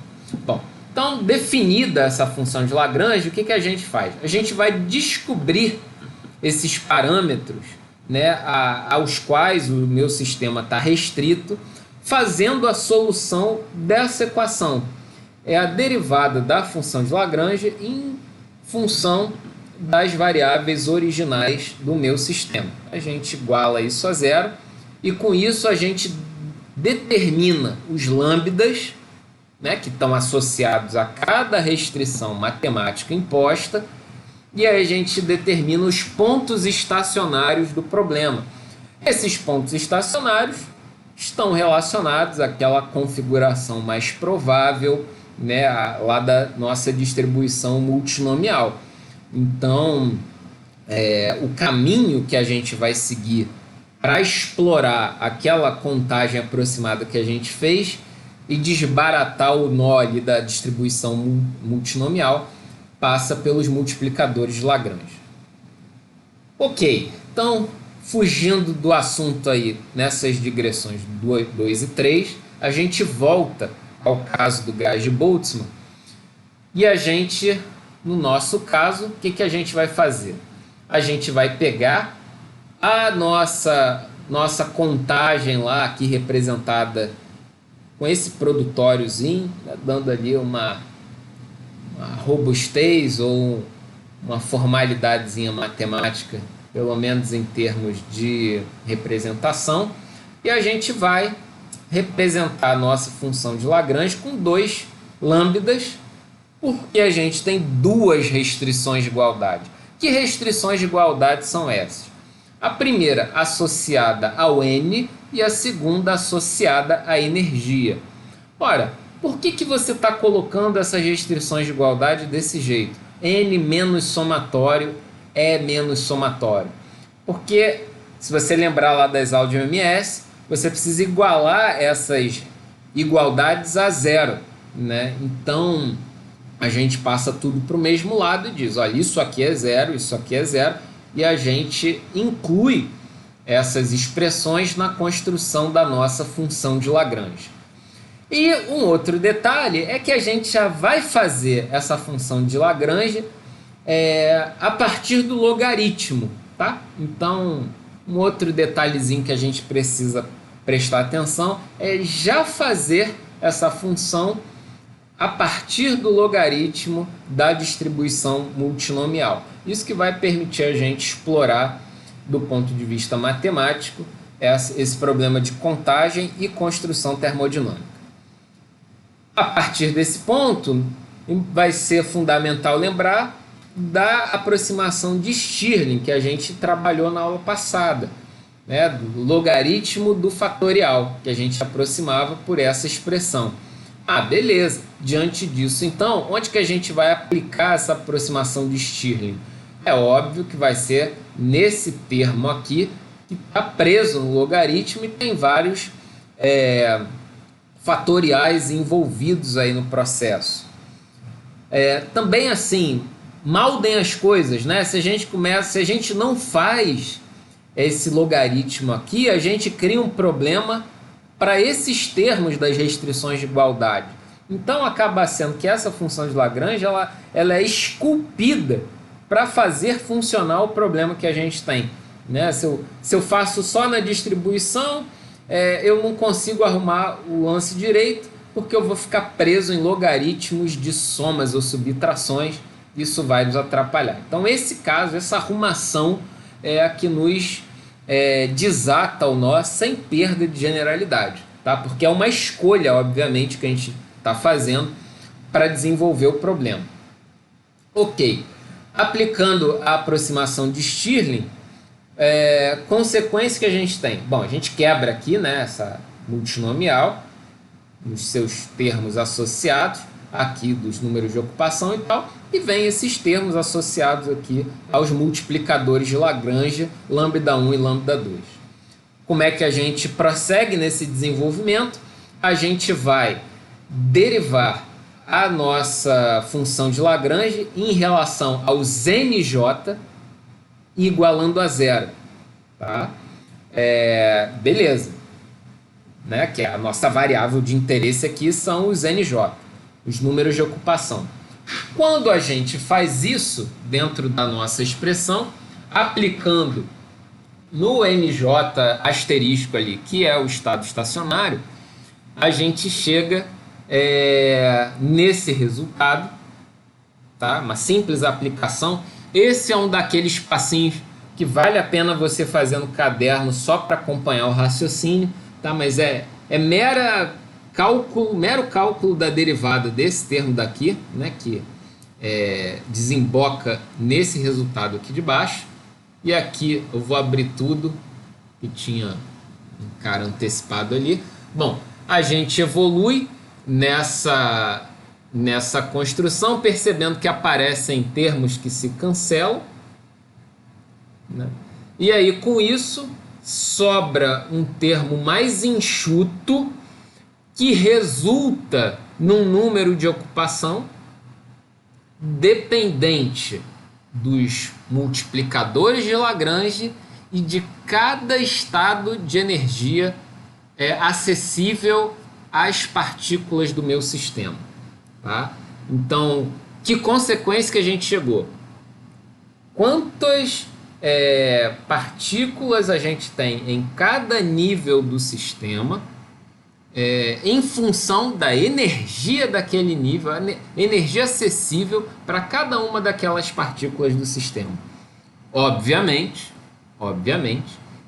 Bom, então, definida essa função de Lagrange, o que a gente faz? A gente vai descobrir esses parâmetros, né, aos quais o meu sistema está restrito, fazendo a solução dessa equação. É a derivada da função de Lagrange em função das variáveis originais do meu sistema. A gente iguala isso a zero e com isso a gente determina os lambdas, né, que estão associados a cada restrição matemática imposta, e aí a gente determina os pontos estacionários do problema. Esses pontos estacionários estão relacionados àquela configuração mais provável, né, lá da nossa distribuição multinomial. Então, o caminho que a gente vai seguir para explorar aquela contagem aproximada que a gente fez e desbaratar o nó ali da distribuição multinomial passa pelos multiplicadores de Lagrange. Ok, então, fugindo do assunto aí nessas digressões 2 e 3, a gente volta ao caso do gás de Boltzmann e a gente, no nosso caso, o que a gente vai fazer? A gente vai pegar a nossa contagem lá, aqui representada com esse produtóriozinho, né, dando ali uma robustez ou uma formalidadezinha matemática, pelo menos em termos de representação, e a gente vai representar a nossa função de Lagrange com 2 lambdas, porque a gente tem 2 restrições de igualdade. Que restrições de igualdade são essas? A primeira associada ao N e a segunda associada à energia. Ora, por que você está colocando essas restrições de igualdade desse jeito? N menos somatório é menos somatório. Porque, se você lembrar lá das aulas de OMS, você precisa igualar essas igualdades a zero, né? Então, a gente passa tudo para o mesmo lado e diz, olha, isso aqui é zero, isso aqui é zero, e a gente inclui essas expressões na construção da nossa função de Lagrange. E um outro detalhe é que a gente já vai fazer essa função de Lagrange a partir do logaritmo, tá? Então, um outro detalhezinho que a gente precisa prestar atenção é já fazer essa função a partir do logaritmo da distribuição multinomial. Isso que vai permitir a gente explorar, do ponto de vista matemático, esse problema de contagem e construção termodinâmica. A partir desse ponto, vai ser fundamental lembrar da aproximação de Stirling, que a gente trabalhou na aula passada, né, do logaritmo do fatorial, que a gente aproximava por essa expressão. Ah, beleza. Diante disso, então, onde que a gente vai aplicar essa aproximação de Stirling? É óbvio que vai ser nesse termo aqui, que está preso no logaritmo e tem vários fatoriais envolvidos aí no processo. Também assim, maldem as coisas, né? Se a gente não faz esse logaritmo aqui, a gente cria um problema para esses termos das restrições de igualdade. Então acaba sendo que essa função de Lagrange ela é esculpida para fazer funcionar o problema que a gente tem, né? Se eu faço só na distribuição, eu não consigo arrumar o lance direito, porque eu vou ficar preso em logaritmos de somas ou subtrações, isso vai nos atrapalhar. Então esse caso, essa arrumação é a que nos desata o nó sem perda de generalidade, tá? Porque é uma escolha, obviamente, que a gente está fazendo para desenvolver o problema. Ok, aplicando a aproximação de Stirling, consequência que a gente tem? Bom, a gente quebra aqui, né, essa multinomial nos seus termos associados, aqui dos números de ocupação e tal, e vem esses termos associados aqui aos multiplicadores de Lagrange, lambda 1 e lambda 2. Como é que a gente prossegue nesse desenvolvimento? A gente vai derivar a nossa função de Lagrange em relação ao NJ igualando a zero. Tá? Beleza. Né? Que a nossa variável de interesse aqui são os NJ, os números de ocupação. Quando a gente faz isso dentro da nossa expressão, aplicando no NJ asterisco ali, que é o estado estacionário, a gente chega nesse resultado, tá? Uma simples aplicação. Esse é um daqueles passinhos que vale a pena você fazer no caderno só para acompanhar o raciocínio, tá? Mas é mero cálculo da derivada desse termo daqui, né? Que desemboca nesse resultado aqui de baixo. E aqui eu vou abrir tudo, que tinha um cara antecipado ali. Bom, a gente evolui nessa construção, percebendo que aparecem termos que se cancelam, né? E aí, com isso, sobra um termo mais enxuto que resulta num número de ocupação dependente dos multiplicadores de Lagrange e de cada estado de energia acessível às partículas do meu sistema. Tá? Então, que consequência que a gente chegou? Quantas partículas a gente tem em cada nível do sistema em função da energia daquele nível, energia acessível para cada uma daquelas partículas do sistema. Obviamente,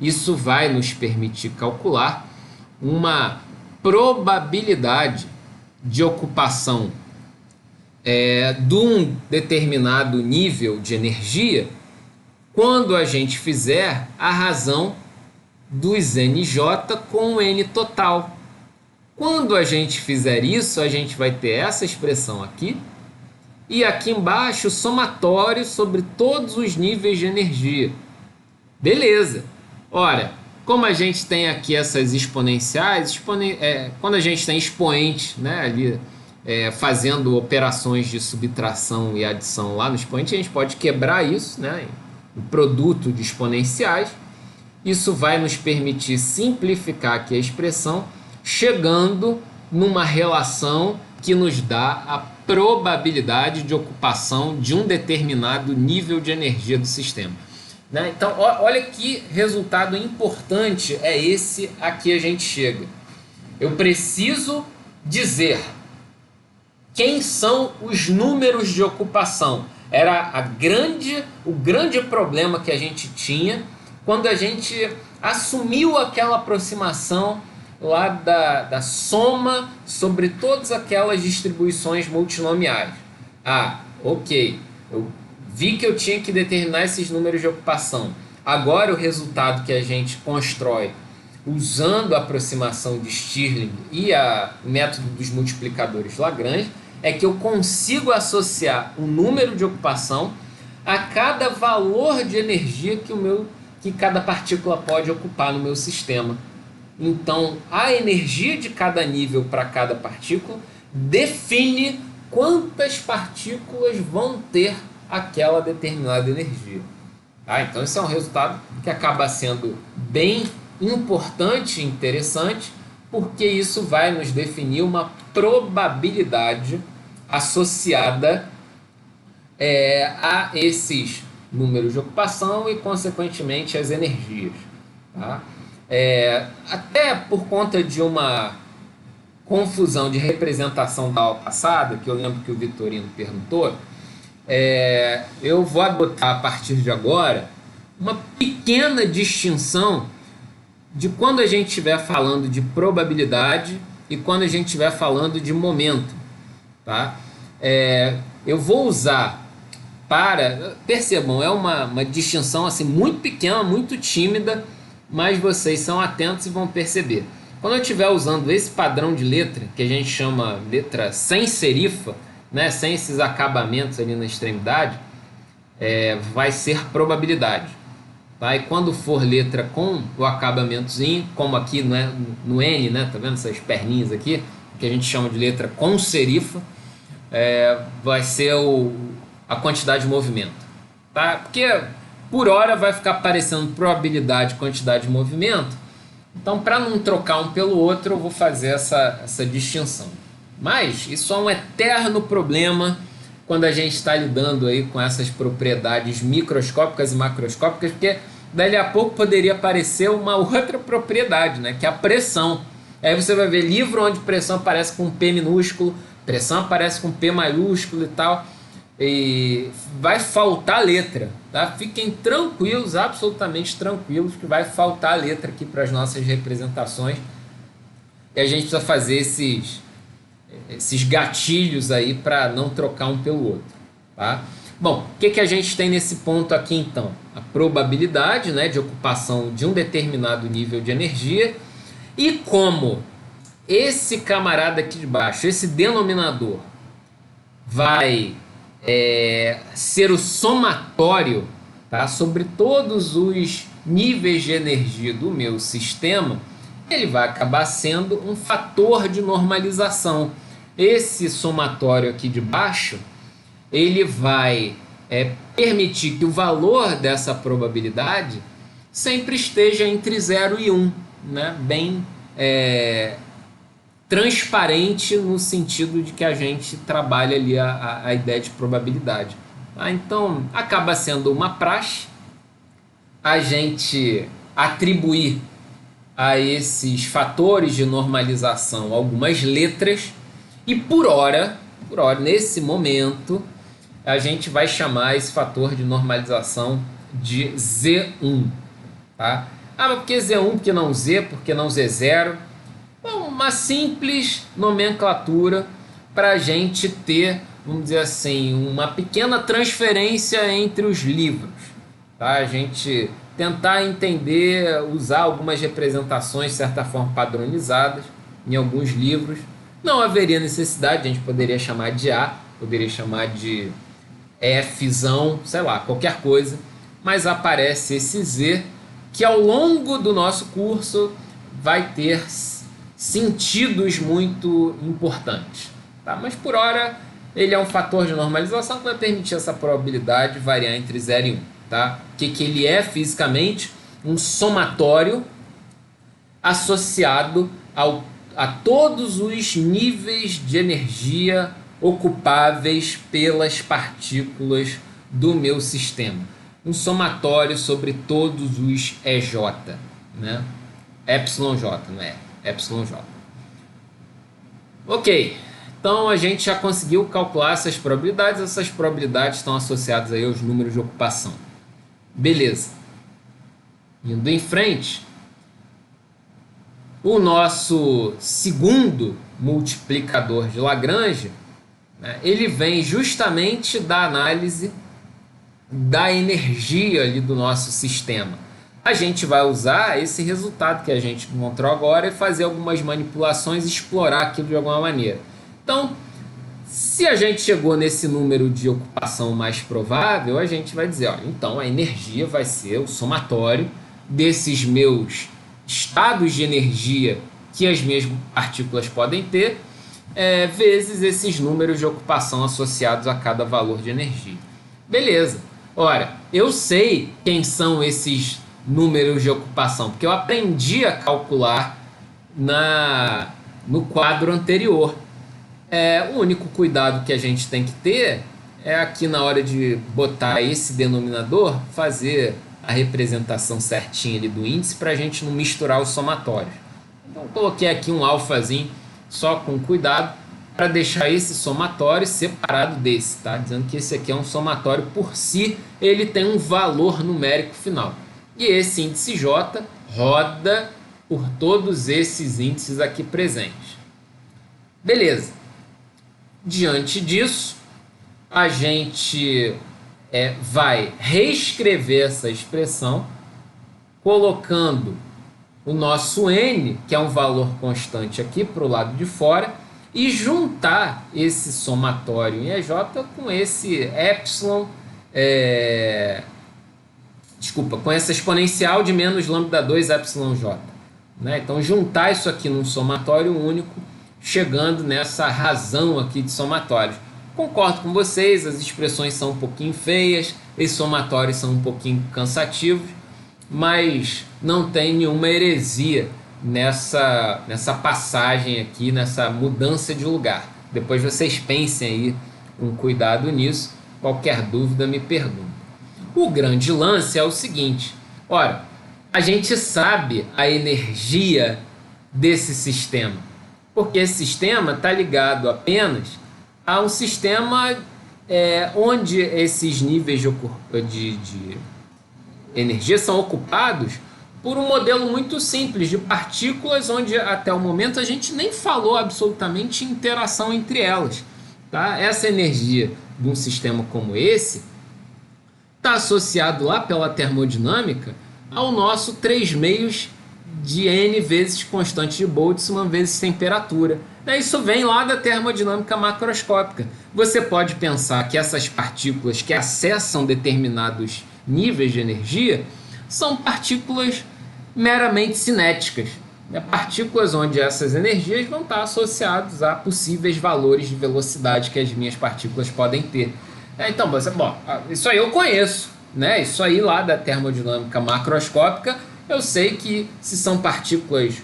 isso vai nos permitir calcular uma probabilidade de ocupação de um determinado nível de energia quando a gente fizer a razão dos NJ com o N total. Quando a gente fizer isso, a gente vai ter essa expressão aqui e aqui embaixo o somatório sobre todos os níveis de energia. Beleza. Ora, como a gente tem aqui essas exponenciais, quando a gente tem expoente, né, ali fazendo operações de subtração e adição lá no expoente, a gente pode quebrar isso, né, o produto de exponenciais. Isso vai nos permitir simplificar aqui a expressão, chegando numa relação que nos dá a probabilidade de ocupação de um determinado nível de energia do sistema. Né? Então, olha que resultado importante é esse a que a gente chega. Eu preciso dizer quem são os números de ocupação. Era o grande problema que a gente tinha quando a gente assumiu aquela aproximação lá da soma sobre todas aquelas distribuições multinomiais. Ok, eu vi que eu tinha que determinar esses números de ocupação. Agora o resultado que a gente constrói usando a aproximação de Stirling e o método dos multiplicadores Lagrange é que eu consigo associar o número de ocupação a cada valor de energia que cada partícula pode ocupar no meu sistema. Então, a energia de cada nível para cada partícula define quantas partículas vão ter aquela determinada energia. Tá? Então, esse é um resultado que acaba sendo bem importante e interessante, porque isso vai nos definir uma probabilidade associada a esses números de ocupação e, consequentemente, as energias. Tá? Até por conta de uma confusão de representação da aula passada, que eu lembro que o Vitorino perguntou, eu vou adotar a partir de agora uma pequena distinção de quando a gente estiver falando de probabilidade e quando a gente estiver falando de momento. Tá? Eu vou usar percebam, é uma distinção assim, muito pequena, muito tímida, mas vocês são atentos e vão perceber. Quando eu estiver usando esse padrão de letra, que a gente chama letra sem serifa, né, sem esses acabamentos ali na extremidade, vai ser probabilidade. Tá? E quando for letra com o acabamentozinho, como aqui no N, né, tá vendo essas perninhas aqui, que a gente chama de letra com serifa, vai ser a quantidade de movimento. Tá? Porque por hora vai ficar aparecendo probabilidade, quantidade de movimento. Então, para não trocar um pelo outro, eu vou fazer essa distinção. Mas isso é um eterno problema quando a gente está lidando aí com essas propriedades microscópicas e macroscópicas, porque dali a pouco poderia aparecer uma outra propriedade, né, que é a pressão. Aí você vai ver livro onde pressão aparece com P minúsculo, pressão aparece com P maiúsculo e tal, e vai faltar letra, tá? Fiquem tranquilos, absolutamente tranquilos, que vai faltar letra aqui para as nossas representações, e a gente precisa fazer esses gatilhos aí para não trocar um pelo outro, tá? Bom, o que a gente tem nesse ponto aqui então? A probabilidade, né, de ocupação de um determinado nível de energia, e como esse camarada aqui de baixo, esse denominador, vai ser o somatório, tá, sobre todos os níveis de energia do meu sistema, ele vai acabar sendo um fator de normalização. Esse somatório aqui de baixo, ele vai permitir que o valor dessa probabilidade sempre esteja entre 0 e 1, né? Bem transparente no sentido de que a gente trabalha ali a ideia de probabilidade. Tá? Então, acaba sendo uma praxe a gente atribuir a esses fatores de normalização algumas letras, e por hora, nesse momento, a gente vai chamar esse fator de normalização de Z1. Tá? Mas por que Z1? Por que não Z? Por que não Z0? Bom, uma simples nomenclatura para a gente ter, vamos dizer assim, uma pequena transferência entre os livros. Tá? A gente tentar entender, usar algumas representações de certa forma padronizadas em alguns livros. Não haveria necessidade, a gente poderia chamar de A, poderia chamar de Fzão, sei lá, qualquer coisa, mas aparece esse Z que ao longo do nosso curso vai ter sentidos muito importantes. Tá? Mas por hora ele é um fator de normalização que vai permitir essa probabilidade variar entre 0 e 1. Tá? Que ele é fisicamente um somatório associado a todos os níveis de energia ocupáveis pelas partículas do meu sistema. Um somatório sobre todos os EJ, né? Epsilon J, não é? Epsilon J. Ok, então a gente já conseguiu calcular essas probabilidades estão associadas aí aos números de ocupação. Beleza. Indo em frente, o nosso segundo multiplicador de Lagrange, né, ele vem justamente da análise da energia ali do nosso sistema. A gente vai usar esse resultado que a gente encontrou agora e fazer algumas manipulações e explorar aquilo de alguma maneira. Então, se a gente chegou nesse número de ocupação mais provável, a gente vai dizer, olha, então a energia vai ser o somatório desses meus estados de energia que as minhas partículas podem ter, vezes esses números de ocupação associados a cada valor de energia. Beleza. Ora, eu sei quem são esses números de ocupação, porque eu aprendi a calcular no quadro anterior. O único cuidado que a gente tem que ter é aqui na hora de botar esse denominador, fazer a representação certinha ali do índice para a gente não misturar os somatórios. Então coloquei aqui um alfazinho só com cuidado para deixar esse somatório separado desse, tá? Dizendo que esse aqui é um somatório por si, ele tem um valor numérico final. E esse índice J roda por todos esses índices aqui presentes. Beleza. Diante disso, a gente vai reescrever essa expressão colocando o nosso N, que é um valor constante aqui para o lado de fora, e juntar esse somatório em EJ com esse epsilon, com essa exponencial de menos lambda 2 epsilon j. Né? Então, juntar isso aqui num somatório único, chegando nessa razão aqui de somatórios. Concordo com vocês, as expressões são um pouquinho feias, esses somatórios são um pouquinho cansativos, mas não tem nenhuma heresia nessa passagem aqui, nessa mudança de lugar. Depois vocês pensem aí com cuidado nisso, qualquer dúvida me pergunta. O grande lance é o seguinte, ora, a gente sabe a energia desse sistema, porque esse sistema está ligado apenas a um sistema onde esses níveis de energia são ocupados por um modelo muito simples de partículas, onde até o momento a gente nem falou absolutamente interação entre elas. Tá? Essa energia de um sistema como esse está associado lá pela termodinâmica ao nosso 3 meios de N vezes constante de Boltzmann vezes temperatura. Isso vem lá da termodinâmica macroscópica. Você pode pensar que essas partículas que acessam determinados níveis de energia são partículas meramente cinéticas. Partículas onde essas energias vão estar associadas a possíveis valores de velocidade que as minhas partículas podem ter. Então, isso aí eu conheço. Isso aí lá da termodinâmica macroscópica, eu sei que se são partículas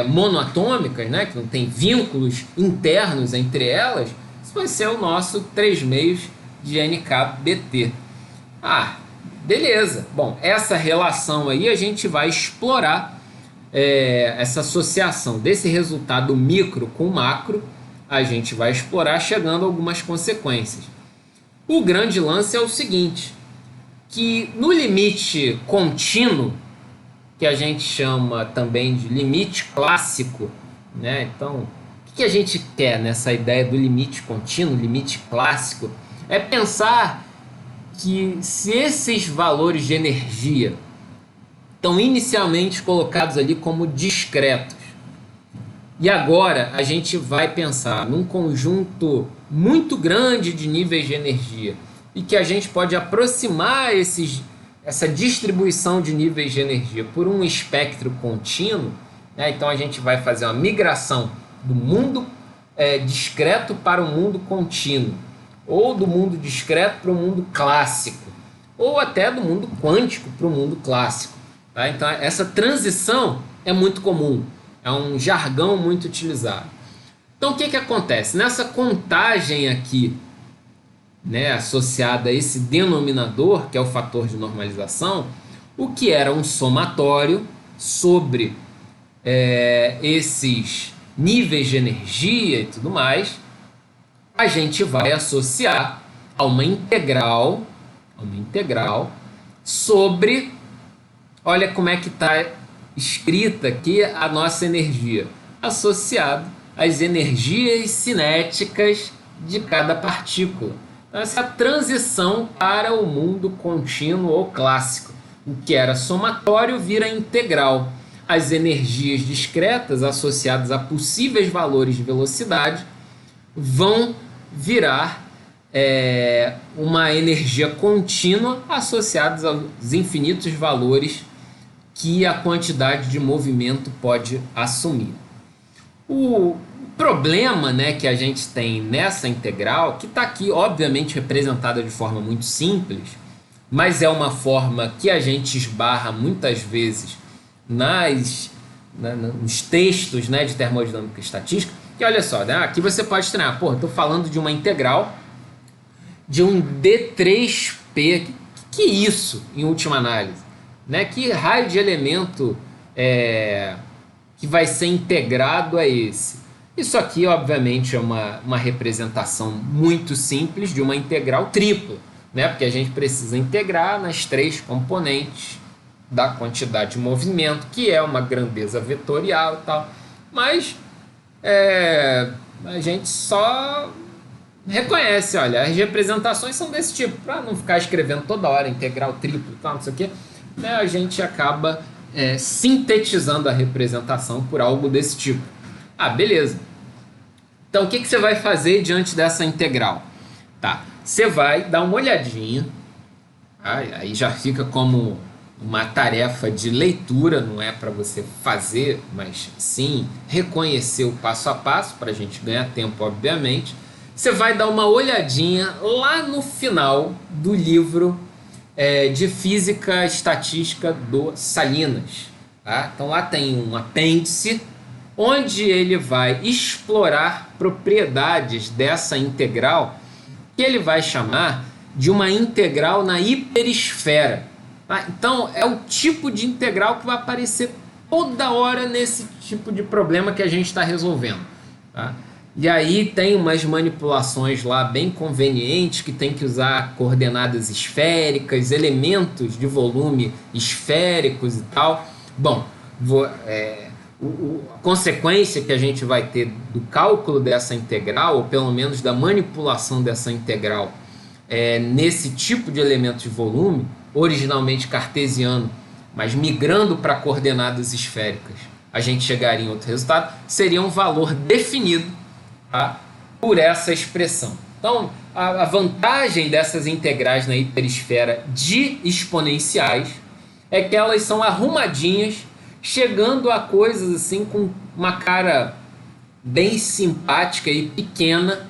monoatômicas, que não tem vínculos internos entre elas, isso vai ser o nosso 3 meios de NKBT. Beleza. Bom, essa relação aí a gente vai explorar essa associação desse resultado micro com macro, a gente vai explorar chegando a algumas consequências. O grande lance é o seguinte, que no limite contínuo, que a gente chama também de limite clássico, Então, o que a gente quer nessa ideia do limite contínuo, limite clássico? É pensar que se esses valores de energia estão inicialmente colocados ali como discretos, e agora a gente vai pensar num conjunto muito grande de níveis de energia e que a gente pode aproximar essa distribuição de níveis de energia por um espectro contínuo, Então a gente vai fazer uma migração do mundo discreto para o mundo contínuo, ou do mundo discreto para o mundo clássico, ou até do mundo quântico para o mundo clássico. Tá? Então essa transição é muito comum, é um jargão muito utilizado. Então o que acontece? Nessa contagem aqui, associada a esse denominador, que é o fator de normalização, o que era um somatório sobre esses níveis de energia e tudo mais, a gente vai associar a uma integral sobre, olha como é que está escrita aqui a nossa energia, associado às energias cinéticas de cada partícula. Então, essa transição para o mundo contínuo ou clássico, o que era somatório vira integral. As energias discretas associadas a possíveis valores de velocidade vão virar uma energia contínua associadas aos infinitos valores que a quantidade de movimento pode assumir. O problema que a gente tem nessa integral, que está aqui obviamente representada de forma muito simples, mas é uma forma que a gente esbarra muitas vezes nos textos de termodinâmica estatística, que olha só, aqui você pode estranhar, estou falando de uma integral de um D3P, que isso em última análise? Que raio de elemento que vai ser integrado é esse? Isso aqui obviamente é uma representação muito simples de uma integral tripla, porque a gente precisa integrar nas 3 componentes da quantidade de movimento, que é uma grandeza vetorial e tal, mas a gente só reconhece, olha, as representações são desse tipo, para não ficar escrevendo toda hora integral triplo e tal, não sei o quê, a gente acaba sintetizando a representação por algo desse tipo. Ah, beleza. Então, o que você vai fazer diante dessa integral? Tá, você vai dar uma olhadinha, tá? Aí já fica como uma tarefa de leitura, não é para você fazer, mas sim reconhecer o passo a passo, para a gente ganhar tempo, obviamente. Você vai dar uma olhadinha lá no final do livro de Física Estatística do Salinas. Tá? Então lá tem um apêndice, onde ele vai explorar propriedades dessa integral, que ele vai chamar de uma integral na hiperesfera. Tá? Então, é o tipo de integral que vai aparecer toda hora nesse tipo de problema que a gente está resolvendo. Tá? E aí tem umas manipulações lá bem convenientes, que tem que usar coordenadas esféricas, elementos de volume esféricos e tal. Bom, a consequência que a gente vai ter do cálculo dessa integral, ou pelo menos da manipulação dessa integral, nesse tipo de elemento de volume, originalmente cartesiano, mas migrando para coordenadas esféricas, a gente chegaria em outro resultado, seria um valor definido, tá, por essa expressão. Então, a vantagem dessas integrais na hiperesfera de exponenciais é que elas são arrumadinhas, chegando a coisas assim com uma cara bem simpática e pequena,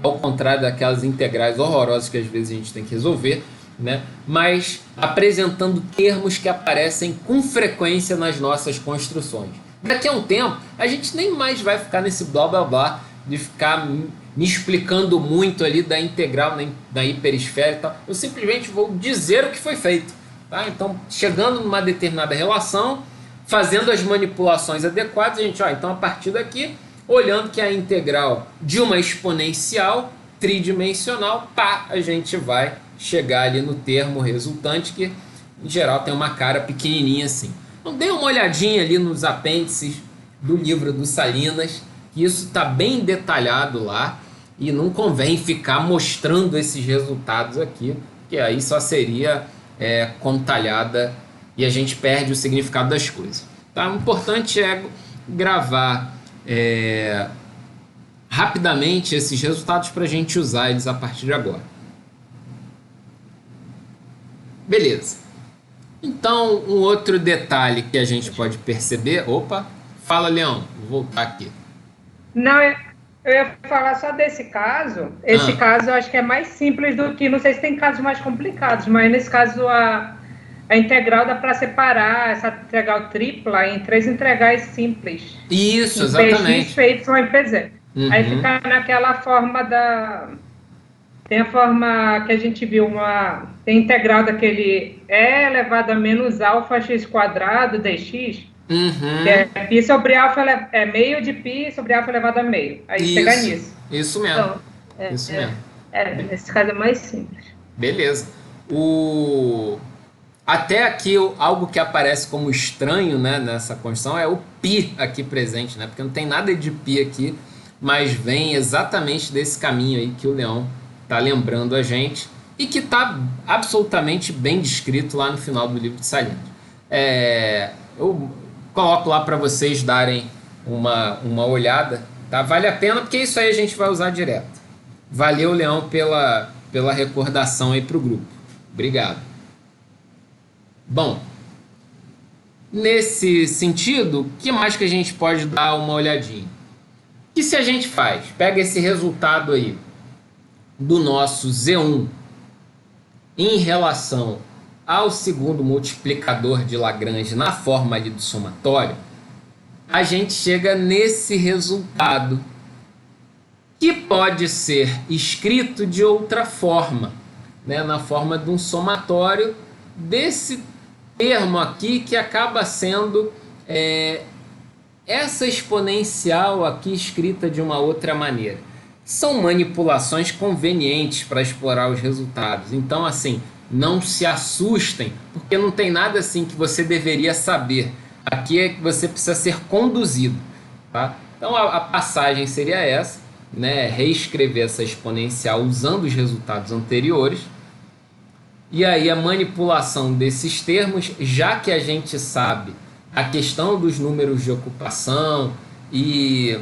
ao contrário daquelas integrais horrorosas que às vezes a gente tem que resolver, né? Mas apresentando termos que aparecem com frequência nas nossas construções. Daqui a um tempo, a gente nem mais vai ficar nesse blá blá blá de ficar me explicando muito ali da integral na hiperesfera e tal. Eu simplesmente vou dizer o que foi feito. Tá? Então, chegando numa determinada relação, fazendo as manipulações adequadas, a gente, então a partir daqui, olhando que a integral de uma exponencial tridimensional, a gente vai chegar ali no termo resultante, que em geral tem uma cara pequenininha assim. Então dê uma olhadinha ali nos apêndices do livro do Salinas, que isso está bem detalhado lá, e não convém ficar mostrando esses resultados aqui, que aí só seria contalhada e a gente perde o significado das coisas. Tá? O importante é gravar rapidamente esses resultados para a gente usar eles a partir de agora. Beleza. Então, um outro detalhe que a gente pode perceber... Opa, fala, Leão, vou voltar aqui. Não, eu ia falar só desse caso. Esse caso eu acho que é mais simples do que... Não sei se tem casos mais complicados, mas nesse caso a integral dá para separar essa integral tripla em 3 integrais simples. Isso, exatamente. Px, Py e Pz. Aí fica naquela forma da... Tem a forma que a gente viu, tem integral daquele E elevado a menos alfa x quadrado dx, que é π sobre alfa, meio de π sobre alfa elevado a meio. Aí chega nisso. Isso mesmo. Então, isso mesmo. Nesse caso é mais simples. Beleza. Até aqui, algo que aparece como estranho, né, nessa construção é o π aqui presente, né, porque não tem nada de π aqui, mas vem exatamente desse caminho aí que o Leão está lembrando a gente e que está absolutamente bem descrito lá no final do livro de Salinas. Eu coloco lá para vocês darem uma olhada, tá? Vale a pena porque isso aí a gente vai usar direto. Valeu, Leão, pela recordação aí para o grupo. Obrigado. Bom, nesse sentido, o que mais que a gente pode dar uma olhadinha? O que se a gente faz? Pega esse resultado aí do nosso Z1 em relação ao segundo multiplicador de Lagrange na forma ali do somatório, a gente chega nesse resultado que pode ser escrito de outra forma, né? Na forma de um somatório desse termo aqui que acaba sendo essa exponencial aqui escrita de uma outra maneira. São manipulações convenientes para explorar os resultados. Então, assim, não se assustem, porque não tem nada assim que você deveria saber. Aqui é que você precisa ser conduzido. Tá? Então, a passagem seria essa, né? Reescrever essa exponencial usando os resultados anteriores. E aí a manipulação desses termos, já que a gente sabe a questão dos números de ocupação e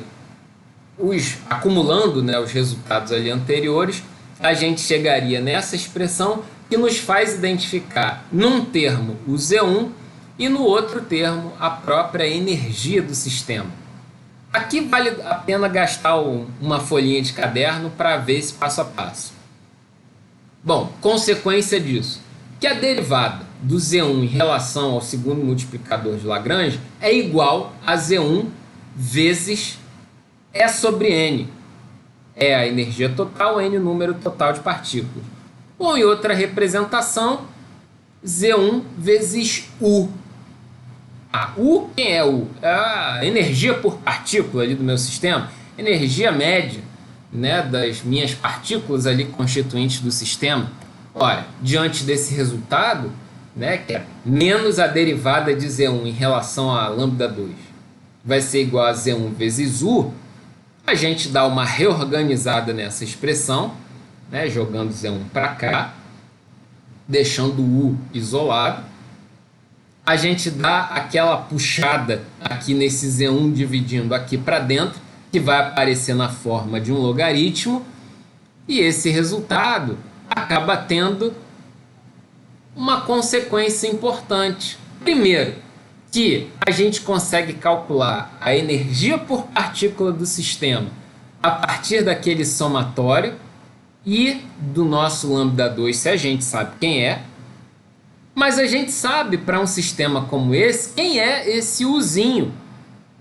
acumulando, né, os resultados ali anteriores, a gente chegaria nessa expressão que nos faz identificar num termo o Z1 e no outro termo a própria energia do sistema. Aqui vale a pena gastar uma folhinha de caderno para ver esse passo a passo. Bom, consequência disso, que a derivada do Z1 em relação ao segundo multiplicador de Lagrange é igual a Z1 vezes E sobre N. É a energia total, N o número total de partículas. Ou em outra representação, Z1 vezes U. U, quem é U? É a energia por partícula ali do meu sistema, energia média, né, das minhas partículas ali constituintes do sistema. Ora, diante desse resultado, né, que é menos a derivada de Z1 em relação a lambda 2, vai ser igual a Z1 vezes U, a gente dá uma reorganizada nessa expressão, né, jogando Z1 para cá, deixando o U isolado. A gente dá aquela puxada aqui nesse Z1 dividindo aqui para dentro, que vai aparecer na forma de um logaritmo, e esse resultado acaba tendo uma consequência importante. Primeiro, que a gente consegue calcular a energia por partícula do sistema a partir daquele somatório e do nosso lambda 2, se a gente sabe quem é. Mas a gente sabe, para um sistema como esse, quem é esse Uzinho.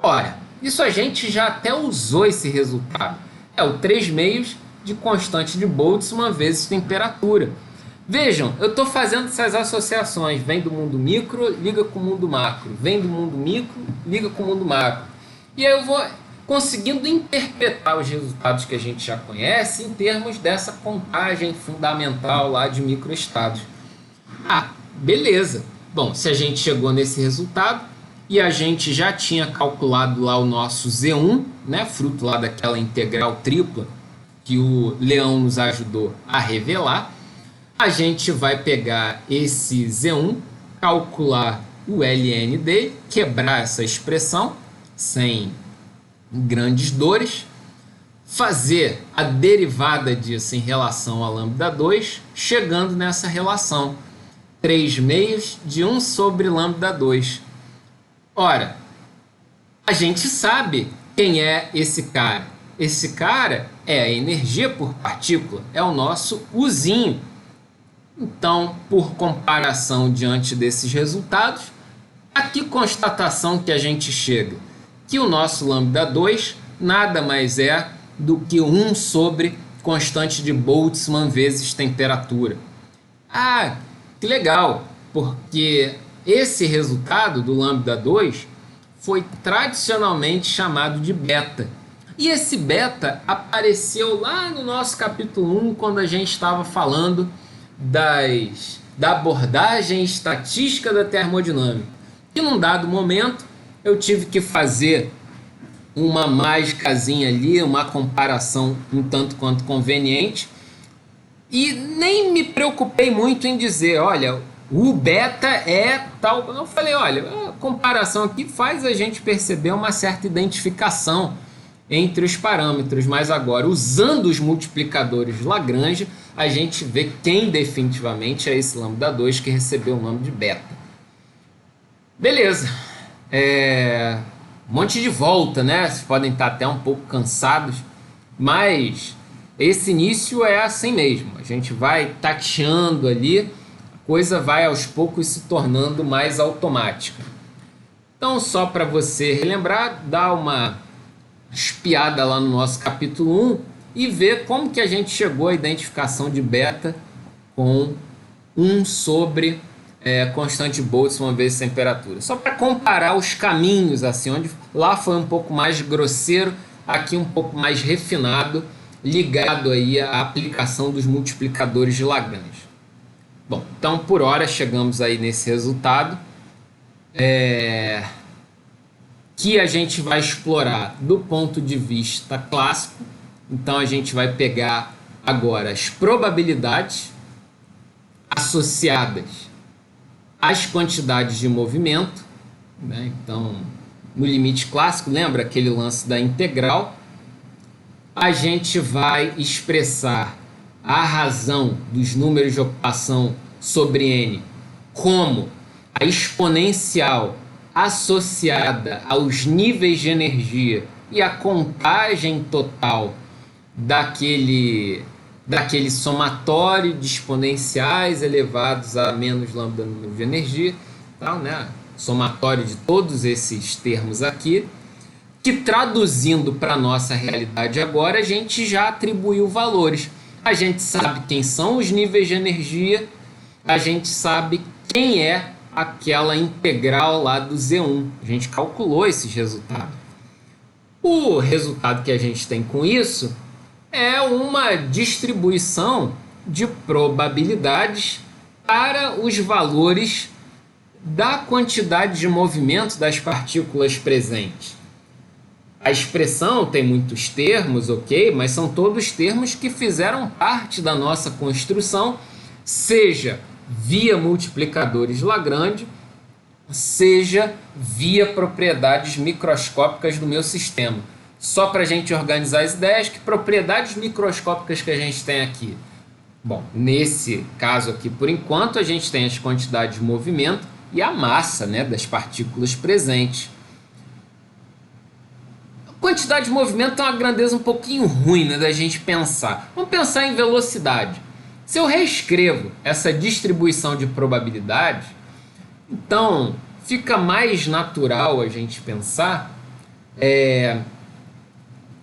Ora, isso a gente já até usou esse resultado. É o 3/2 de constante de Boltzmann vezes temperatura. Vejam, eu estou fazendo essas associações. Vem do mundo micro, liga com o mundo macro. Vem do mundo micro, liga com o mundo macro. E aí eu vou conseguindo interpretar os resultados que a gente já conhece em termos dessa contagem fundamental lá de microestados. Beleza. Bom, se a gente chegou nesse resultado e a gente já tinha calculado lá o nosso Z1, né, fruto lá daquela integral tripla que o Leão nos ajudou a revelar, a gente vai pegar esse Z1, calcular o ln dele, quebrar essa expressão sem grandes dores, fazer a derivada disso em relação a lambda 2, chegando nessa relação 3/2 de 1 sobre lambda 2. Ora, a gente sabe quem é esse cara. Esse cara é a energia por partícula, é o nosso Uzinho. Então, por comparação diante desses resultados, a que constatação que a gente chega? Que o nosso lambda 2 nada mais é do que 1 sobre constante de Boltzmann vezes temperatura. Que legal, porque esse resultado do lambda 2 foi tradicionalmente chamado de beta. E esse beta apareceu lá no nosso capítulo 1, quando a gente estava falando da abordagem estatística da termodinâmica. E num dado momento eu tive que fazer uma mágicazinha ali, uma comparação um tanto quanto conveniente, e nem me preocupei muito em dizer, olha, o beta é tal. Eu falei, olha, a comparação aqui faz a gente perceber uma certa identificação entre os parâmetros, mas agora, usando os multiplicadores de Lagrange, a gente vê quem definitivamente é esse lambda 2 que recebeu o nome de beta. Beleza. Um monte de volta, né? Vocês podem estar até um pouco cansados, mas esse início é assim mesmo. A gente vai tateando ali, a coisa vai aos poucos se tornando mais automática. Então, só para você relembrar, dá uma espiada lá no nosso capítulo 1 e ver como que a gente chegou à identificação de beta com 1 sobre constante Boltzmann vezes temperatura. Só para comparar os caminhos, assim, onde lá foi um pouco mais grosseiro, aqui um pouco mais refinado, ligado aí à aplicação dos multiplicadores de Lagrange. Bom, então por hora chegamos aí nesse resultado, que a gente vai explorar do ponto de vista clássico. Então a gente vai pegar agora as probabilidades, associadas às quantidades de movimento, né? Então, no limite clássico, lembra aquele lance da integral? A gente vai expressar a razão dos números de ocupação sobre n como a exponencial associada aos níveis de energia e a contagem total daquele somatório de exponenciais elevados a menos lambda número de energia, tal, né? Somatório de todos esses termos aqui, que traduzindo para a nossa realidade agora, a gente já atribuiu valores. A gente sabe quem são os níveis de energia, a gente sabe quem é aquela integral lá do Z1. A gente calculou esses resultados. O resultado que a gente tem com isso é uma distribuição de probabilidades para os valores da quantidade de movimento das partículas presentes. A expressão tem muitos termos, ok? Mas são todos termos que fizeram parte da nossa construção, seja via multiplicadores Lagrange, seja via propriedades microscópicas do meu sistema. Só para a gente organizar as ideias, que propriedades microscópicas que a gente tem aqui? Bom, nesse caso aqui, por enquanto, a gente tem as quantidades de movimento e a massa, né, das partículas presentes. A quantidade de movimento tem uma grandeza um pouquinho ruim, né, da gente pensar. Vamos pensar em velocidade. Se eu reescrevo essa distribuição de probabilidade, então fica mais natural a gente pensar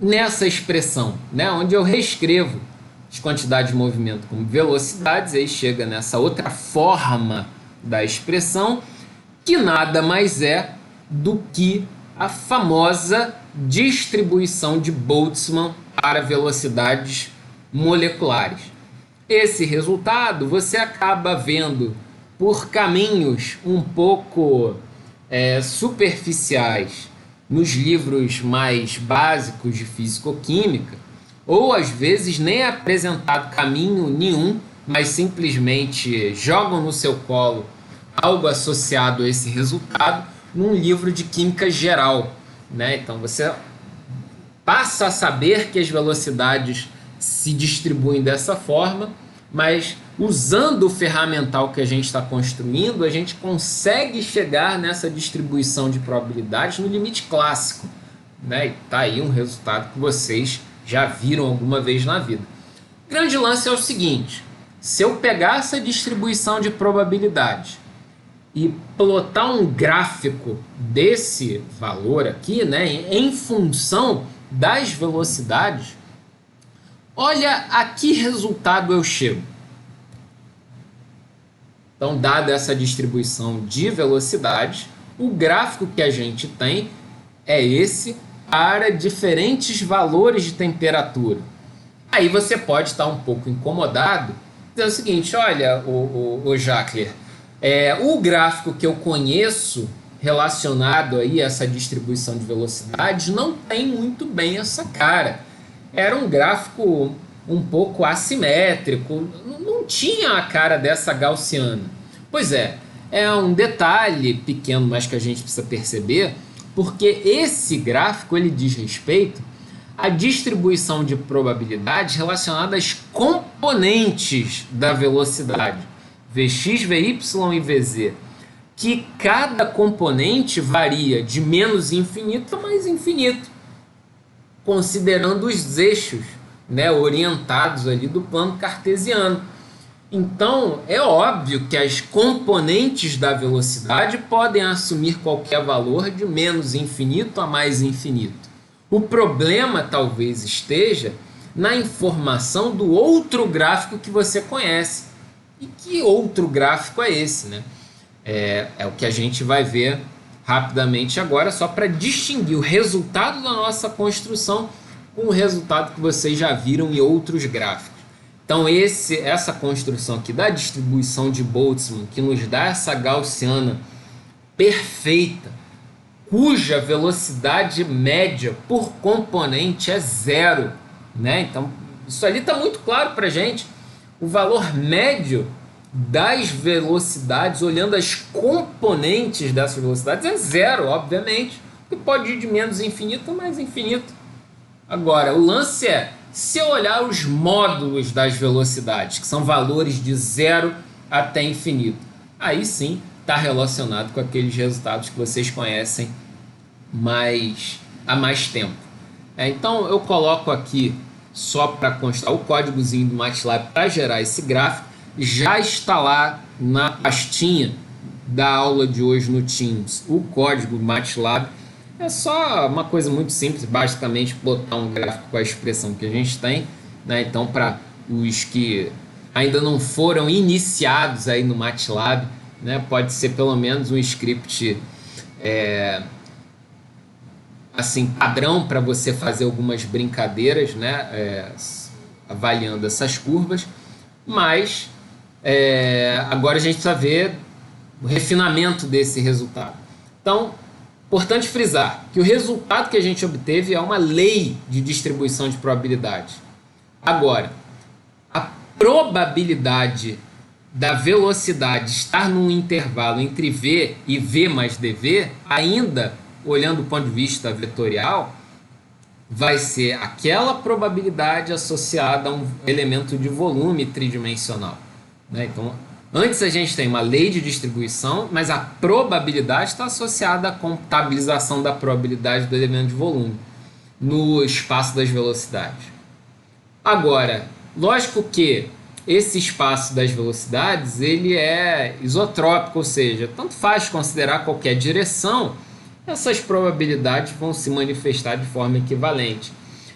nessa expressão, né, onde eu reescrevo as quantidades de movimento como velocidades, aí chega nessa outra forma da expressão, que nada mais é do que a famosa distribuição de Boltzmann para velocidades moleculares. Esse resultado você acaba vendo por caminhos um pouco superficiais nos livros mais básicos de físico-química, ou às vezes nem é apresentado caminho nenhum, mas simplesmente jogam no seu colo algo associado a esse resultado num livro de química geral, né? Então você passa a saber que as velocidades se distribuem dessa forma, mas usando o ferramental que a gente está construindo, a gente consegue chegar nessa distribuição de probabilidades no limite clássico, né? E tá aí um resultado que vocês já viram alguma vez na vida. O grande lance é o seguinte: se eu pegar essa distribuição de probabilidade e plotar um gráfico desse valor aqui, né, em função das velocidades, olha a que resultado eu chego. Então, dada essa distribuição de velocidades, o gráfico que a gente tem é esse para diferentes valores de temperatura. Aí você pode estar um pouco incomodado, dizendo o seguinte: olha, o Jacler, o gráfico que eu conheço relacionado aí a essa distribuição de velocidades não tem muito bem essa cara. Era um gráfico um pouco assimétrico, não tinha a cara dessa gaussiana. Pois é um detalhe pequeno, mas que a gente precisa perceber, porque esse gráfico ele diz respeito à distribuição de probabilidades relacionada às componentes da velocidade, Vx, Vy e Vz, que cada componente varia de menos infinito a mais infinito, considerando os eixos, né, orientados ali do plano cartesiano. Então, é óbvio que as componentes da velocidade podem assumir qualquer valor de menos infinito a mais infinito. O problema talvez esteja na informação do outro gráfico que você conhece. E que outro gráfico é esse, né? É o que a gente vai ver rapidamente agora, só para distinguir o resultado da nossa construção com o resultado que vocês já viram em outros gráficos. Então essa construção aqui da distribuição de Boltzmann, que nos dá essa gaussiana perfeita, cuja velocidade média por componente é zero, né? Então isso ali está muito claro para a gente. O valor médio das velocidades, olhando as componentes dessas velocidades, é zero, obviamente, que pode ir de menos infinito a mais infinito. Agora, o lance é, se eu olhar os módulos das velocidades, que são valores de zero até infinito, aí sim está relacionado com aqueles resultados que vocês conhecem há mais tempo. Então eu coloco aqui, só para constar, o códigozinho do MATLAB para gerar esse gráfico. Já está lá na pastinha da aula de hoje no Teams o código MATLAB. É só uma coisa muito simples, basicamente botar um gráfico com a expressão que a gente tem, né? Então, para os que ainda não foram iniciados aí no MATLAB, né, pode ser pelo menos um script assim, padrão para você fazer algumas brincadeiras, né, avaliando essas curvas, mas agora a gente precisa ver o refinamento desse resultado. Então, importante frisar que o resultado que a gente obteve é uma lei de distribuição de probabilidade. Agora, a probabilidade da velocidade estar num intervalo entre v e v mais dv, ainda olhando do ponto de vista vetorial, vai ser aquela probabilidade associada a um elemento de volume tridimensional, né? Então, antes a gente tem uma lei de distribuição, mas a probabilidade está associada à contabilização da probabilidade do elemento de volume no espaço das velocidades. Agora, lógico que esse espaço das velocidades ele é isotrópico, ou seja, tanto faz considerar qualquer direção, essas probabilidades vão se manifestar de forma equivalente.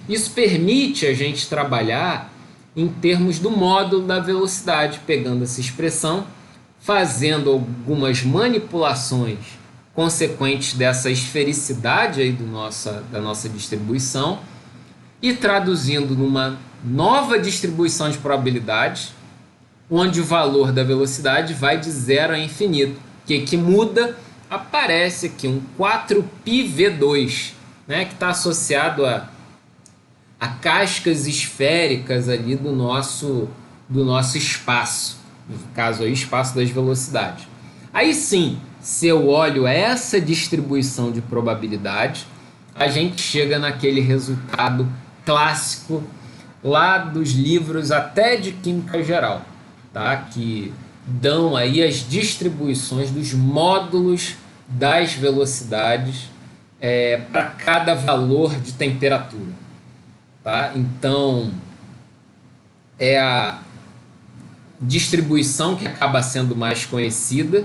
Isso permite a gente trabalhar em termos do módulo da velocidade, pegando essa expressão, fazendo algumas manipulações consequentes dessa esfericidade aí da nossa distribuição e traduzindo numa nova distribuição de probabilidades, onde o valor da velocidade vai de zero a infinito. O que muda? Aparece aqui um 4πv2, né, que está associado a cascas esféricas ali do nosso espaço, no caso aí, espaço das velocidades. Aí sim, se eu olho essa distribuição de probabilidade, a gente chega naquele resultado clássico lá dos livros até de química geral, tá? Que dão aí as distribuições dos módulos das velocidades para cada valor de temperatura. Tá? Então, é a distribuição que acaba sendo mais conhecida,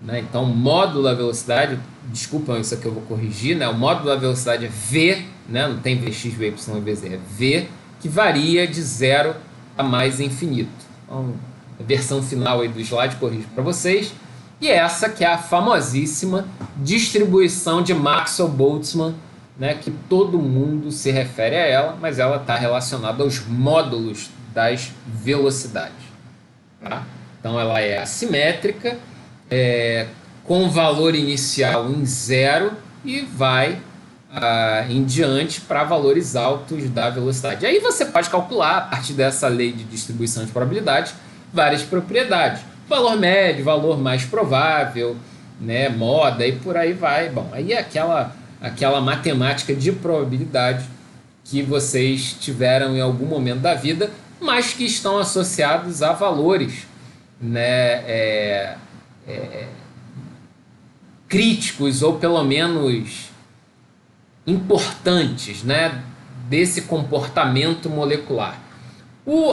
né? Então, o módulo da velocidade, desculpa, isso aqui eu vou corrigir, né? O módulo da velocidade é V, né? Não tem Vx, Vy, Vz, é V, que varia de zero a mais infinito. Então, a versão final aí do slide corrijo para vocês. E essa que é a famosíssima distribuição de Maxwell-Boltzmann, né, que todo mundo se refere a ela, mas ela está relacionada aos módulos das velocidades. Tá? Então ela é assimétrica, com valor inicial em zero e vai em diante para valores altos da velocidade. Aí você pode calcular, a partir dessa lei de distribuição de probabilidade, várias propriedades. Valor médio, valor mais provável, né, moda e por aí vai. Bom, aí é aquela matemática de probabilidade que vocês tiveram em algum momento da vida, mas que estão associados a valores, né, críticos ou pelo menos importantes, né, desse comportamento molecular.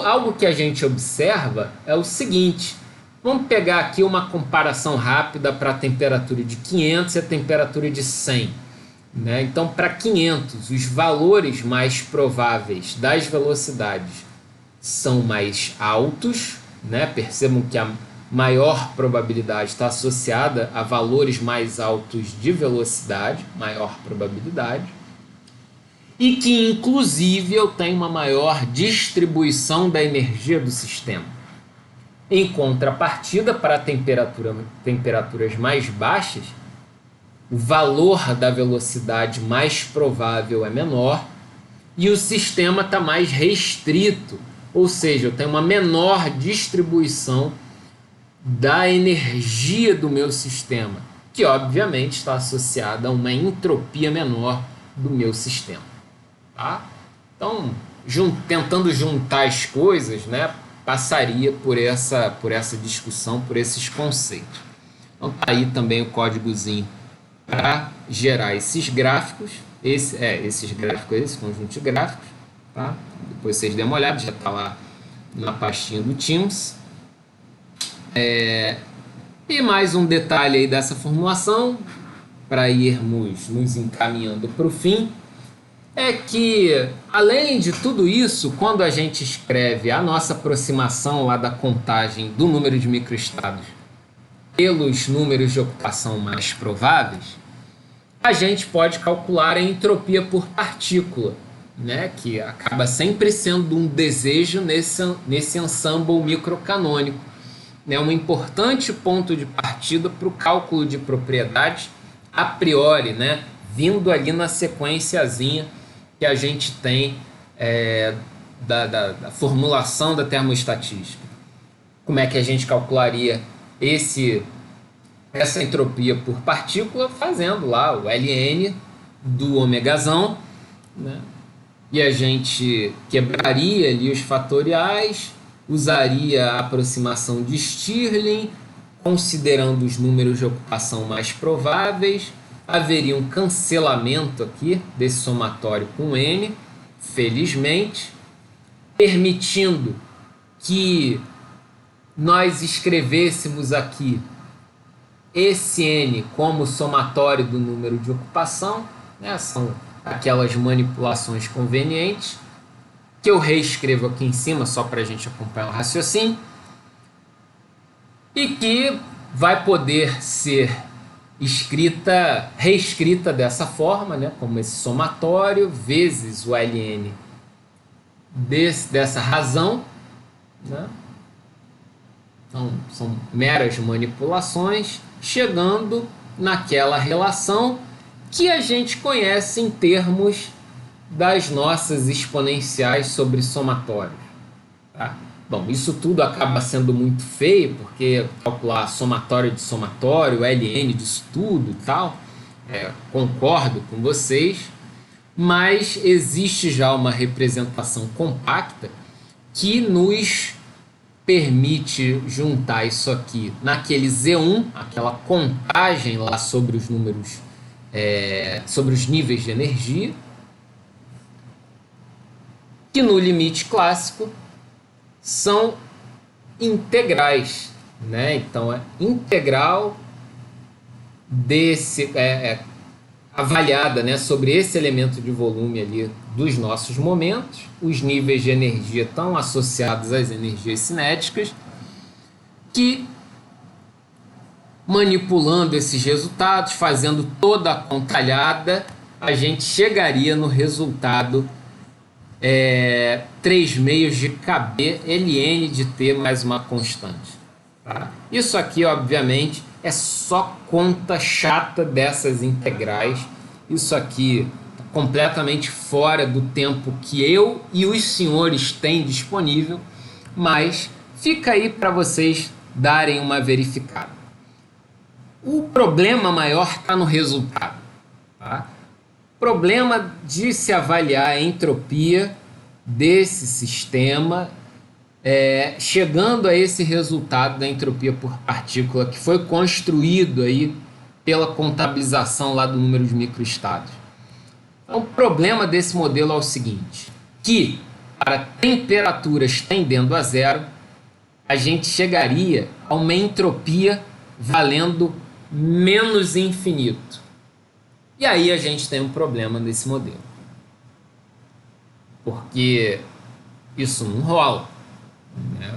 Algo que a gente observa é o seguinte: vamos pegar aqui uma comparação rápida para a temperatura de 500 e a temperatura de 100. Né? Então, para 500, os valores mais prováveis das velocidades são mais altos, né? Percebam que a maior probabilidade está associada a valores mais altos de velocidade, maior probabilidade, e que, inclusive, eu tenho uma maior distribuição da energia do sistema. Em contrapartida, para temperaturas mais baixas, o valor da velocidade mais provável é menor e o sistema está mais restrito, ou seja, eu tenho uma menor distribuição da energia do meu sistema, que obviamente está associada a uma entropia menor do meu sistema. Tá? Então, tentando juntar as coisas, né, passaria por essa discussão, por esses conceitos. Então, tá aí também o códigozinho para gerar esses gráficos, esse conjunto de gráficos. Tá? Depois vocês dêem uma olhada, já está lá na pastinha do Teams. E mais um detalhe aí dessa formulação, para irmos nos encaminhando para o fim, é que, além de tudo isso, quando a gente escreve a nossa aproximação lá da contagem do número de microestados pelos números de ocupação mais prováveis, a gente pode calcular a entropia por partícula, né, que acaba sempre sendo um desejo nesse ensemble microcanônico. É um importante ponto de partida para o cálculo de propriedades a priori, né, vindo ali na sequenciazinha que a gente tem da formulação da termoestatística. Como é que a gente calcularia essa entropia por partícula? Fazendo lá o ln do ômegazão, né? E a gente quebraria ali os fatoriais, usaria a aproximação de Stirling, considerando os números de ocupação mais prováveis. Haveria um cancelamento aqui desse somatório com n, felizmente, permitindo que nós escrevêssemos aqui esse n como somatório do número de ocupação, né? São aquelas manipulações convenientes, que eu reescrevo aqui em cima só para a gente acompanhar o raciocínio, e que vai poder ser reescrita dessa forma, né, como esse somatório vezes o ln dessa razão, né? Então, são meras manipulações, chegando naquela relação que a gente conhece em termos das nossas exponenciais sobre somatórios. Tá? Bom, isso tudo acaba sendo muito feio, porque calcular somatório de somatório, ln disso tudo e tal, concordo com vocês, mas existe já uma representação compacta que nos permite juntar isso aqui naquele Z1, aquela contagem lá sobre os números, sobre os níveis de energia, que no limite clássico são integrais, né? Então, integral avaliada, né, sobre esse elemento de volume ali dos nossos momentos. Os níveis de energia estão associados às energias cinéticas, que, manipulando esses resultados, fazendo toda a contalhada, a gente chegaria no resultado 3 meios de KB ln de T mais uma constante. Tá? Isso aqui, obviamente, é só conta chata dessas integrais. Isso aqui é completamente fora do tempo que eu e os senhores têm disponível, mas fica aí para vocês darem uma verificada. O problema maior está no resultado. Tá? Problema de se avaliar a entropia desse sistema, chegando a esse resultado da entropia por partícula que foi construído aí pela contabilização lá do número de microestados. Então, o problema desse modelo é o seguinte, que para temperaturas tendendo a zero, a gente chegaria a uma entropia valendo menos infinito. E aí a gente tem um problema nesse modelo. Porque isso não rola, né?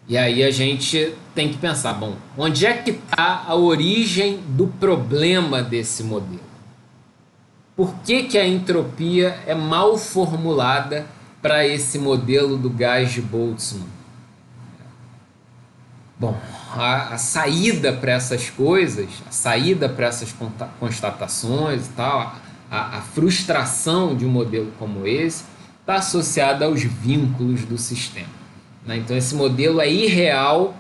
E aí a gente tem que pensar, bom, onde é que está a origem do problema desse modelo? Por que a entropia é mal formulada para esse modelo do gás de Boltzmann? Bom, a saída para essas coisas, a saída para essas constatações e tal, a frustração de um modelo como esse está associada aos vínculos do sistema. né? Então esse modelo é irreal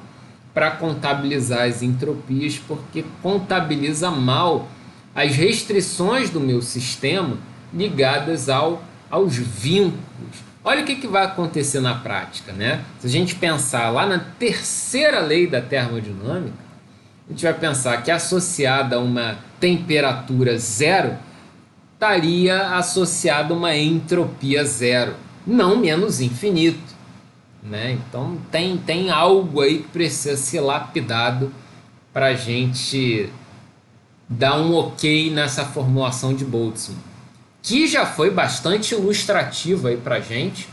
para contabilizar as entropias, porque contabiliza mal as restrições do meu sistema ligadas aos vínculos. Olha o que vai acontecer na prática, né? Se a gente pensar lá na terceira lei da termodinâmica, a gente vai pensar que associada a uma temperatura zero, estaria associada a uma entropia zero, não menos infinito, né? Então tem algo aí que precisa ser lapidado para a gente dar um ok nessa formulação de Boltzmann, que já foi bastante ilustrativa aí para a gente,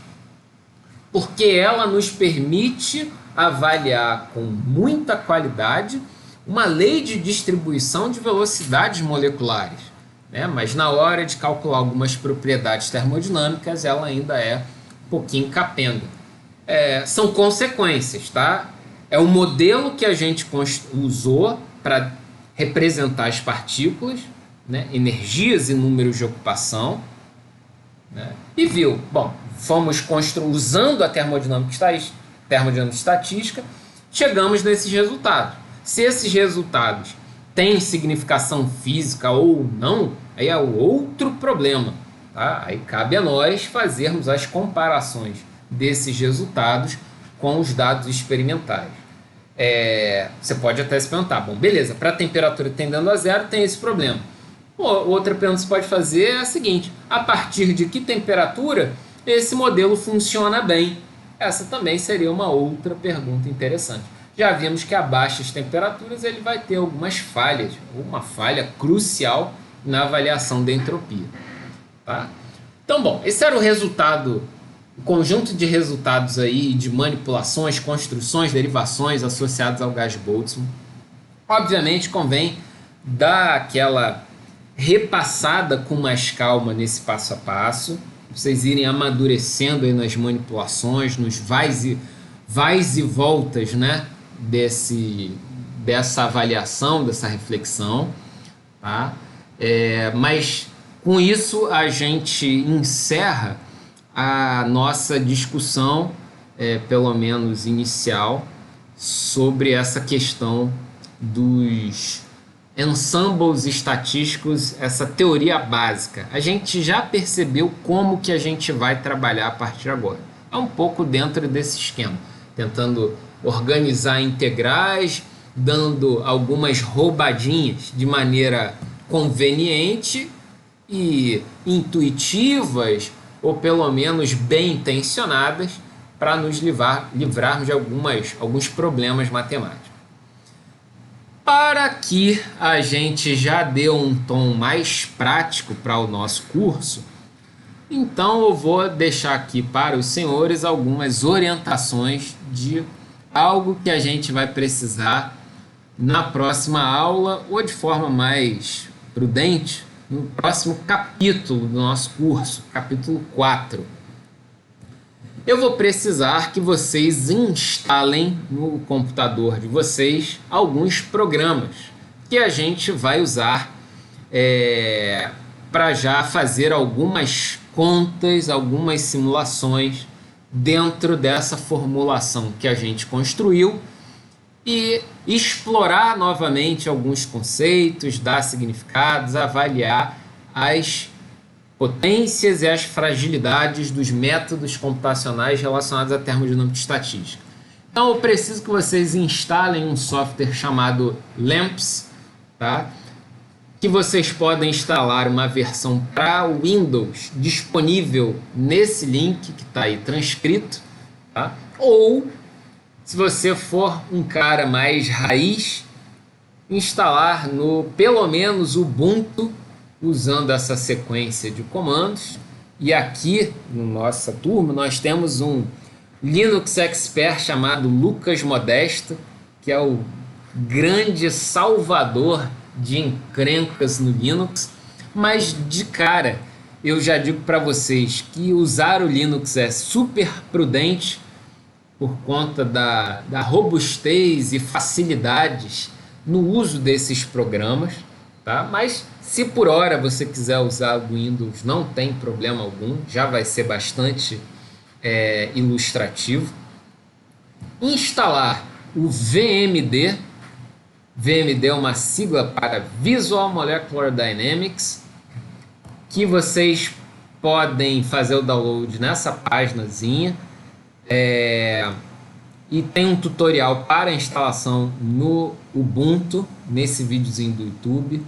porque ela nos permite avaliar com muita qualidade uma lei de distribuição de velocidades moleculares, né? Mas na hora de calcular algumas propriedades termodinâmicas, ela ainda é um pouquinho capenga. São consequências, tá? É o modelo que a gente usou para representar as partículas, né? Energias e números de ocupação, né? E viu, bom, fomos usando a termodinâmica estatística, chegamos nesses resultados. Se esses resultados têm significação física ou não, aí é outro problema, tá? Aí cabe a nós fazermos as comparações desses resultados com os dados experimentais. Você pode até se perguntar, bom, beleza, para a temperatura tendendo a zero tem esse problema. Outra pergunta que você pode fazer é a seguinte: a partir de que temperatura esse modelo funciona bem? Essa também seria uma outra pergunta interessante. Já vimos que a baixas temperaturas ele vai ter algumas falhas, uma falha crucial na avaliação da entropia, tá? Então, bom, esse era o resultado, o conjunto de resultados aí de manipulações, construções, derivações associadas ao gás Boltzmann. Obviamente convém dar aquela repassada com mais calma nesse passo a passo, vocês irem amadurecendo aí nas manipulações, nos vais e voltas, né, dessa avaliação, dessa reflexão, tá? Mas com isso a gente encerra a nossa discussão, pelo menos inicial, sobre essa questão dos ensembles estatísticos, essa teoria básica. A gente já percebeu como que a gente vai trabalhar a partir de agora. É um pouco dentro desse esquema, tentando organizar integrais, dando algumas roubadinhas de maneira conveniente e intuitivas, ou pelo menos bem intencionadas, para nos livrarmos de alguns problemas matemáticos. Para que a gente já dê um tom mais prático para o nosso curso, então eu vou deixar aqui para os senhores algumas orientações de algo que a gente vai precisar na próxima aula, ou de forma mais prudente, no próximo capítulo do nosso curso, capítulo 4. Eu vou precisar que vocês instalem no computador de vocês alguns programas que a gente vai usar para já fazer algumas contas, algumas simulações dentro dessa formulação que a gente construiu e explorar novamente alguns conceitos, dar significados, avaliar as potências e as fragilidades dos métodos computacionais relacionados à termodinâmica estatística. Então eu preciso que vocês instalem um software chamado LAMMPS, tá? Que vocês podem instalar uma versão para Windows disponível nesse link que está aí transcrito, tá? Ou, se você for um cara mais raiz, instalar no pelo menos Ubuntu, usando essa sequência de comandos. E aqui no nossa turma nós temos um Linux expert chamado Lucas Modesto, que é o grande salvador de encrencas no Linux. Mas de cara eu já digo para vocês que usar o Linux é super prudente por conta da robustez e facilidades no uso desses programas, tá? Mas se por hora você quiser usar o Windows, não tem problema algum, já vai ser bastante ilustrativo. instalar o VMD. VMD é uma sigla para Visual Molecular Dynamics, que vocês podem fazer o download nessa páginazinha. E tem um tutorial para instalação no Ubuntu, nesse videozinho do YouTube.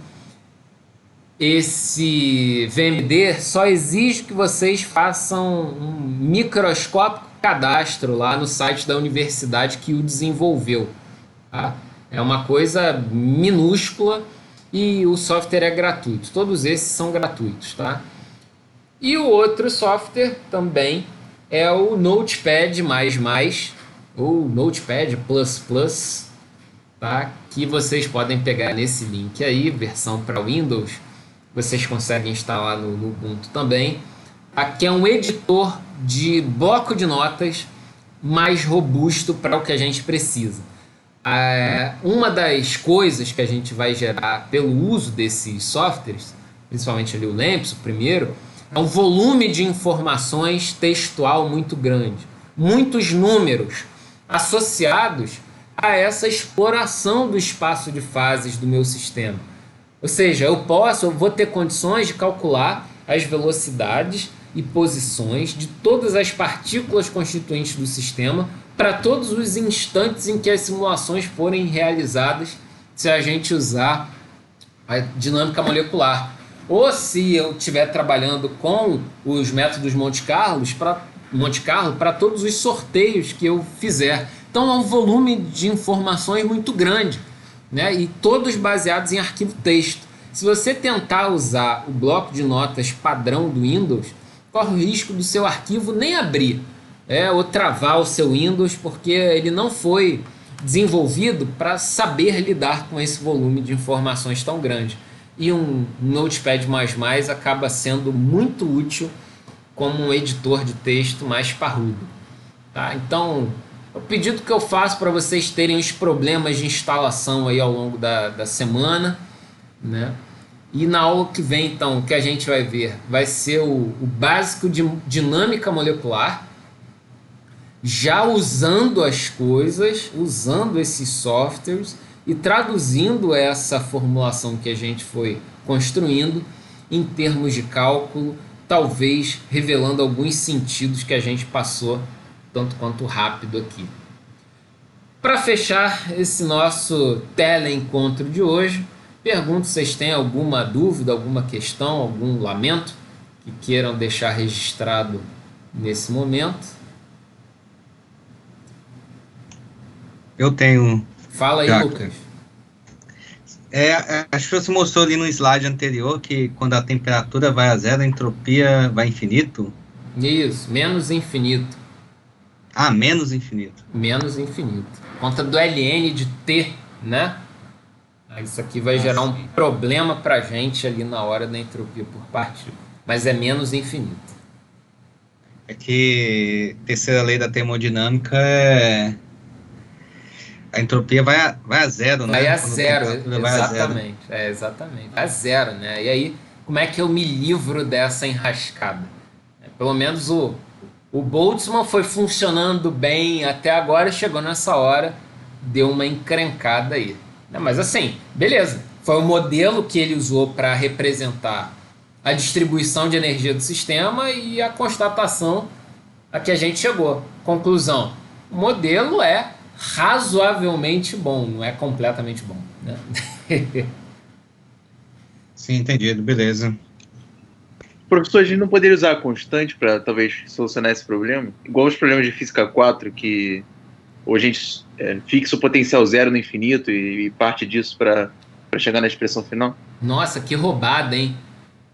Esse VMD só exige que vocês façam um microscópico cadastro lá no site da universidade que o desenvolveu, tá? É uma coisa minúscula e o software é gratuito. Todos esses são gratuitos, tá? E o outro software também é o Notepad++, ou Notepad++, tá? Que vocês podem pegar nesse link aí, versão para Windows. Vocês conseguem instalar no Ubuntu também. Aqui é um editor de bloco de notas mais robusto para o que a gente precisa. Uma das coisas que a gente vai gerar pelo uso desses softwares, principalmente ali o LAMMPS, o primeiro, é um volume de informações textual muito grande. Muitos números associados a essa exploração do espaço de fases do meu sistema. Ou seja, eu vou ter condições de calcular as velocidades e posições de todas as partículas constituintes do sistema para todos os instantes em que as simulações forem realizadas, se a gente usar a dinâmica molecular. Ou se eu estiver trabalhando com os métodos Monte Carlo para todos os sorteios que eu fizer. Então é um volume de informações muito grande, né? E todos baseados em arquivo texto. Se você tentar usar o bloco de notas padrão do Windows, corre o risco do seu arquivo nem abrir, ou travar o seu Windows, porque ele não foi desenvolvido para saber lidar com esse volume de informações tão grande. E um Notepad++ acaba sendo muito útil como um editor de texto mais parrudo, tá? Então, o pedido que eu faço para vocês terem os problemas de instalação aí ao longo da semana, né? E na aula que vem, então, o que a gente vai ver vai ser o básico de dinâmica molecular, já usando as coisas, usando esses softwares e traduzindo essa formulação que a gente foi construindo em termos de cálculo, talvez revelando alguns sentidos que a gente passou tanto quanto rápido aqui. Para fechar esse nosso teleencontro de hoje, pergunto se vocês têm alguma dúvida, alguma questão, algum lamento que queiram deixar registrado nesse momento. Eu tenho. Fala aí, Lucas. Acho que você mostrou ali no slide anterior que quando a temperatura vai a zero, a entropia vai a infinito. Isso, menos infinito. Menos infinito. Menos infinito. Conta do ln de t, né? Isso aqui vai gerar um problema pra gente ali na hora da entropia por partícula. Mas é menos infinito. É que terceira lei da termodinâmica a entropia vai a zero, né? Vai a zero, exatamente. Exatamente. Vai a zero, né? E aí, como é que eu me livro dessa enrascada? Pelo menos o Boltzmann foi funcionando bem até agora, chegou nessa hora, deu uma encrencada aí. Mas assim, beleza. Foi o modelo que ele usou para representar a distribuição de energia do sistema e a constatação a que a gente chegou. Conclusão, o modelo é razoavelmente bom, não é completamente bom, né? Sim, entendido, beleza. Professor, a gente não poderia usar a constante para talvez solucionar esse problema? Igual os problemas de física 4, que ou a gente fixa o potencial zero no infinito e parte disso para chegar na expressão final? Nossa, que roubada, hein?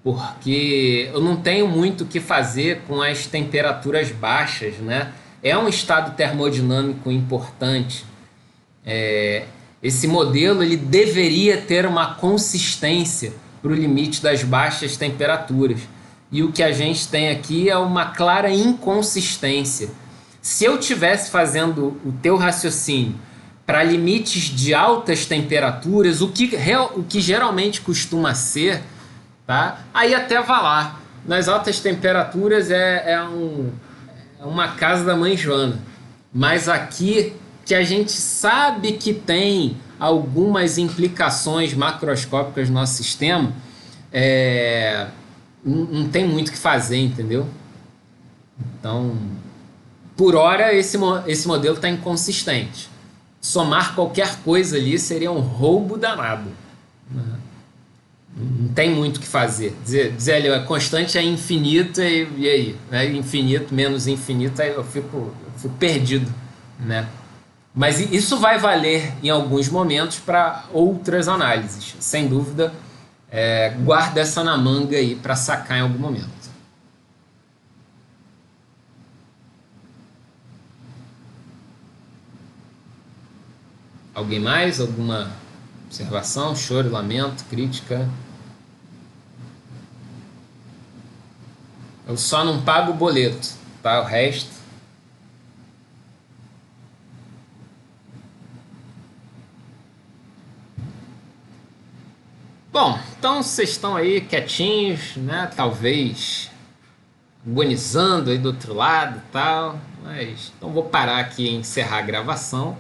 Porque eu não tenho muito o que fazer com as temperaturas baixas, né? É um estado termodinâmico importante. Esse modelo ele deveria ter uma consistência para o limite das baixas temperaturas. E o que a gente tem aqui é uma clara inconsistência. Se eu estivesse fazendo o teu raciocínio para limites de altas temperaturas, o que geralmente costuma ser, tá? Aí até vai lá. Nas altas temperaturas é uma casa da mãe Joana. Mas aqui que a gente sabe que tem algumas implicações macroscópicas no nosso sistema, não tem muito o que fazer, entendeu? Então, por hora, esse modelo está inconsistente. Somar qualquer coisa ali seria um roubo danado, né? Não tem muito o que fazer. Dizer ali, a constante é infinita e aí? Né? Infinito menos infinito, aí eu fico perdido, né? Mas isso vai valer em alguns momentos para outras análises. Sem dúvida, guarda essa na manga aí para sacar em algum momento. Alguém mais? Alguma observação? Choro, lamento, crítica? Eu só não pago o boleto, tá? O resto... Bom, então vocês estão aí quietinhos, né? Talvez agonizando aí do outro lado e tal. Mas então vou parar aqui e encerrar a gravação.